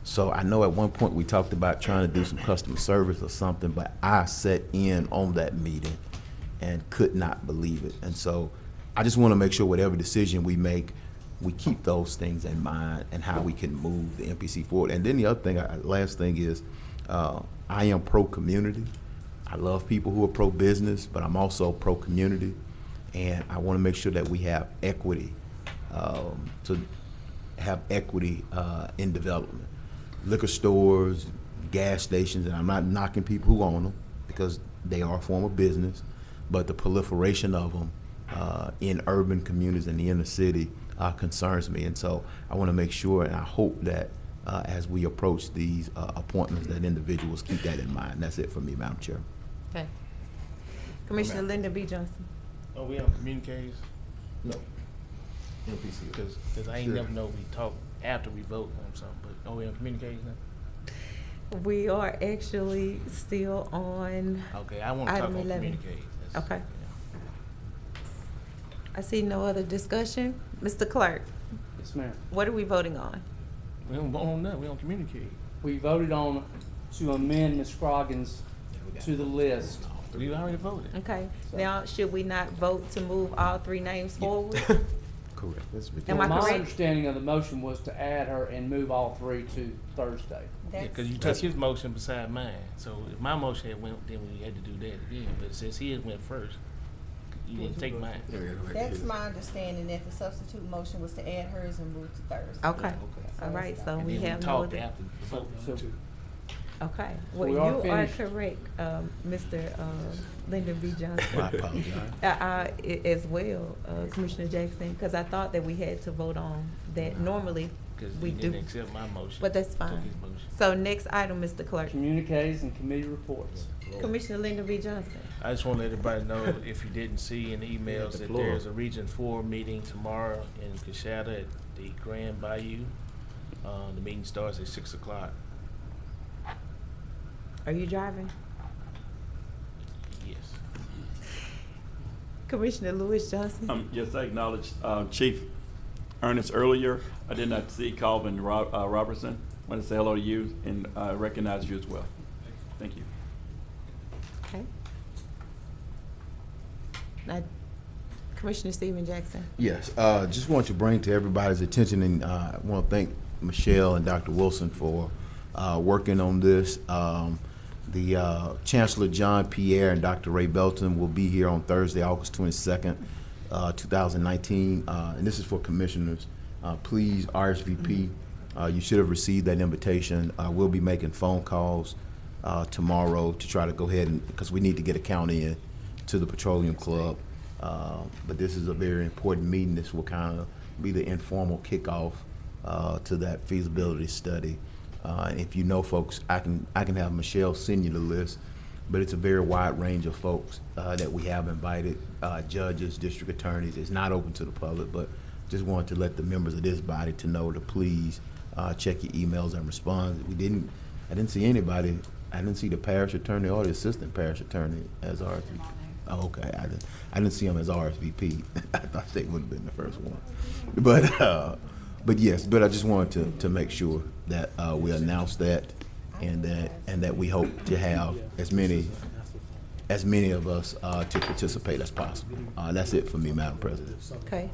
So I know at one point we talked about trying to do some customer service or something, but I sat in on that meeting and could not believe it. And so I just want to make sure whatever decision we make, we keep those things in mind and how we can move the MPC forward. And then the other thing, last thing is, I am pro-community. I love people who are pro-business, but I'm also pro-community. And I want to make sure that we have equity, in development. Liquor stores, gas stations, and I'm not knocking people who own them because they are a form of business, but the proliferation of them in urban communities and the inner city concerns me. And so I want to make sure, and I hope that as we approach these appointments, that individuals keep that in mind. That's it for me, Madam Chair. Okay. Commissioner Linda B. Johnson. Oh, we on communiques? No. MPC. Because I ain't never know we talk after we vote on something, but we on communiques now? We are actually still on Okay, I want to talk item on 11. communiques. Okay. I see no other discussion. Mr. Clerk, Yes, ma'am. what are we voting on? We don't vote on that, we don't communicate. We voted on to amend Ms. Scroggins to the list. We already voted. Okay, now should we not vote to move all three names forward? Correct. That's Am I My correct? understanding of the motion was to add her and move all three to Thursday. Yeah, because you took his motion beside mine. So if my motion had went, then we had to do that again. But since his went first, You didn't take mine. That's my understanding, that the substitute motion was to add hers and move to Thursday. Okay, all right, so And we then we have no talked other. after the vote. Okay, well, We you are are finished. correct, Mr. Lyndon B. Johnson. I apologize. As well, Commissioner Jackson, because I thought that we had to vote on that normally Because we you do. didn't accept my motion. But that's Took fine. his motion. So next item, Mr. Clerk. Communiques and committee reports. Commissioner Lyndon B. Johnson. I just want to let everybody know, if you didn't see in the emails, the that floor. there's a Region 4 meeting tomorrow in Coshada at the Grand Bayou. The meeting starts at 6 o'clock. Are you driving? Yes. Commissioner Lewis Johnson. Yes, I acknowledged Chief Ernest earlier. I did not see Calvin Robertson. I want to say hello to you and recognize you as well. Thank you. Okay. Now, Commissioner Stephen Jackson. Yes, just want to bring to everybody's attention, and I want to thank Michelle and Dr. Wilson for working on this. The Chancellor John Pierre and Dr. Ray Belton will be here on Thursday, August 22nd, 2019, and this is for commissioners. Please RSVP. You should have received that invitation. We'll be making phone calls tomorrow to try to go ahead and, because we need to get a count in to the Petroleum Club. But this is a very important meeting. This will kind of be the informal kickoff to that feasibility study. If you know folks, I can have Michelle send you the list, but it's a very wide range of folks that we have invited, judges, district attorneys. It's not open to the public, but just wanted to let the members of this body to know to please check your emails and respond. I didn't see anybody. I didn't see the parish attorney or the assistant parish attorney as RSVP. Oh, okay, I didn't see them as RSVP. I thought they would have been the first one, but yes, but I just wanted to make sure that we announce that, and that we hope to have as many of us to participate as possible. That's it for me, Madam President. Okay.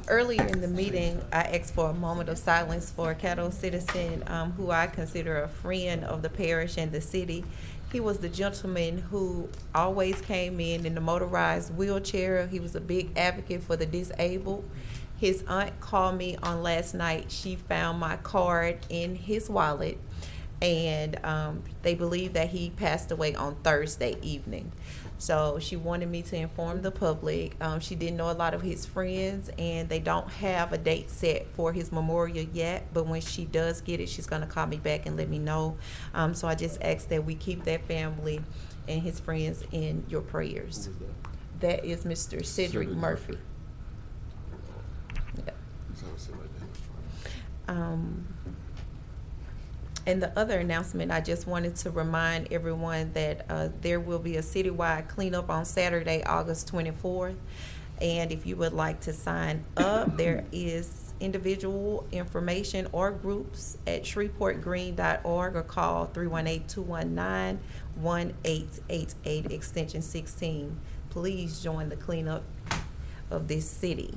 Earlier in the meeting, I asked for a moment of silence for a Caddo citizen who I consider a friend of the parish and the city. He was the gentleman who always came in the motorized wheelchair. He was a big advocate for the disabled. His aunt called me on last night. She found my card in his wallet, and they believe that he passed away on Thursday evening. So she wanted me to inform the public. She didn't know a lot of his friends, and they don't have a date set for his memorial yet, but when she does get it, she's gonna call me back and let me know. So I just ask that we keep that family and his friends in your prayers. That is Mr. Cedric Murphy. Yeah. And the other announcement, I just wanted to remind everyone that there will be a citywide cleanup on Saturday, August 24th. And if you would like to sign up, there is individual information or groups at shreveportgreen.org, or call 318-219-1888, extension 16. Please join the cleanup of this city.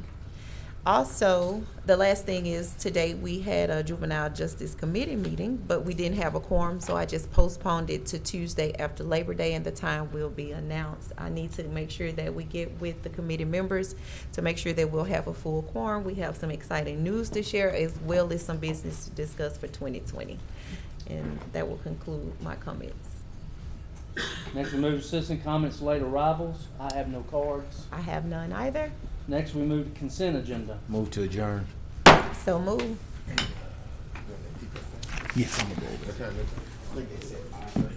Also, the last thing is, today we had a Juvenile Justice Committee meeting, but we didn't have a quorum, so I just postponed it to Tuesday after Labor Day, and the time will be announced. I need to make sure that we get with the committee members to make sure that we'll have a full quorum. We have some exciting news to share, as well as some business to discuss for 2020. And that will conclude my comments. Next, we move to citizen comments, late arrivals. I have no cards. I have none either. Next, we move to consent agenda. Move to adjourn. So move. Yes, I'm gonna go over.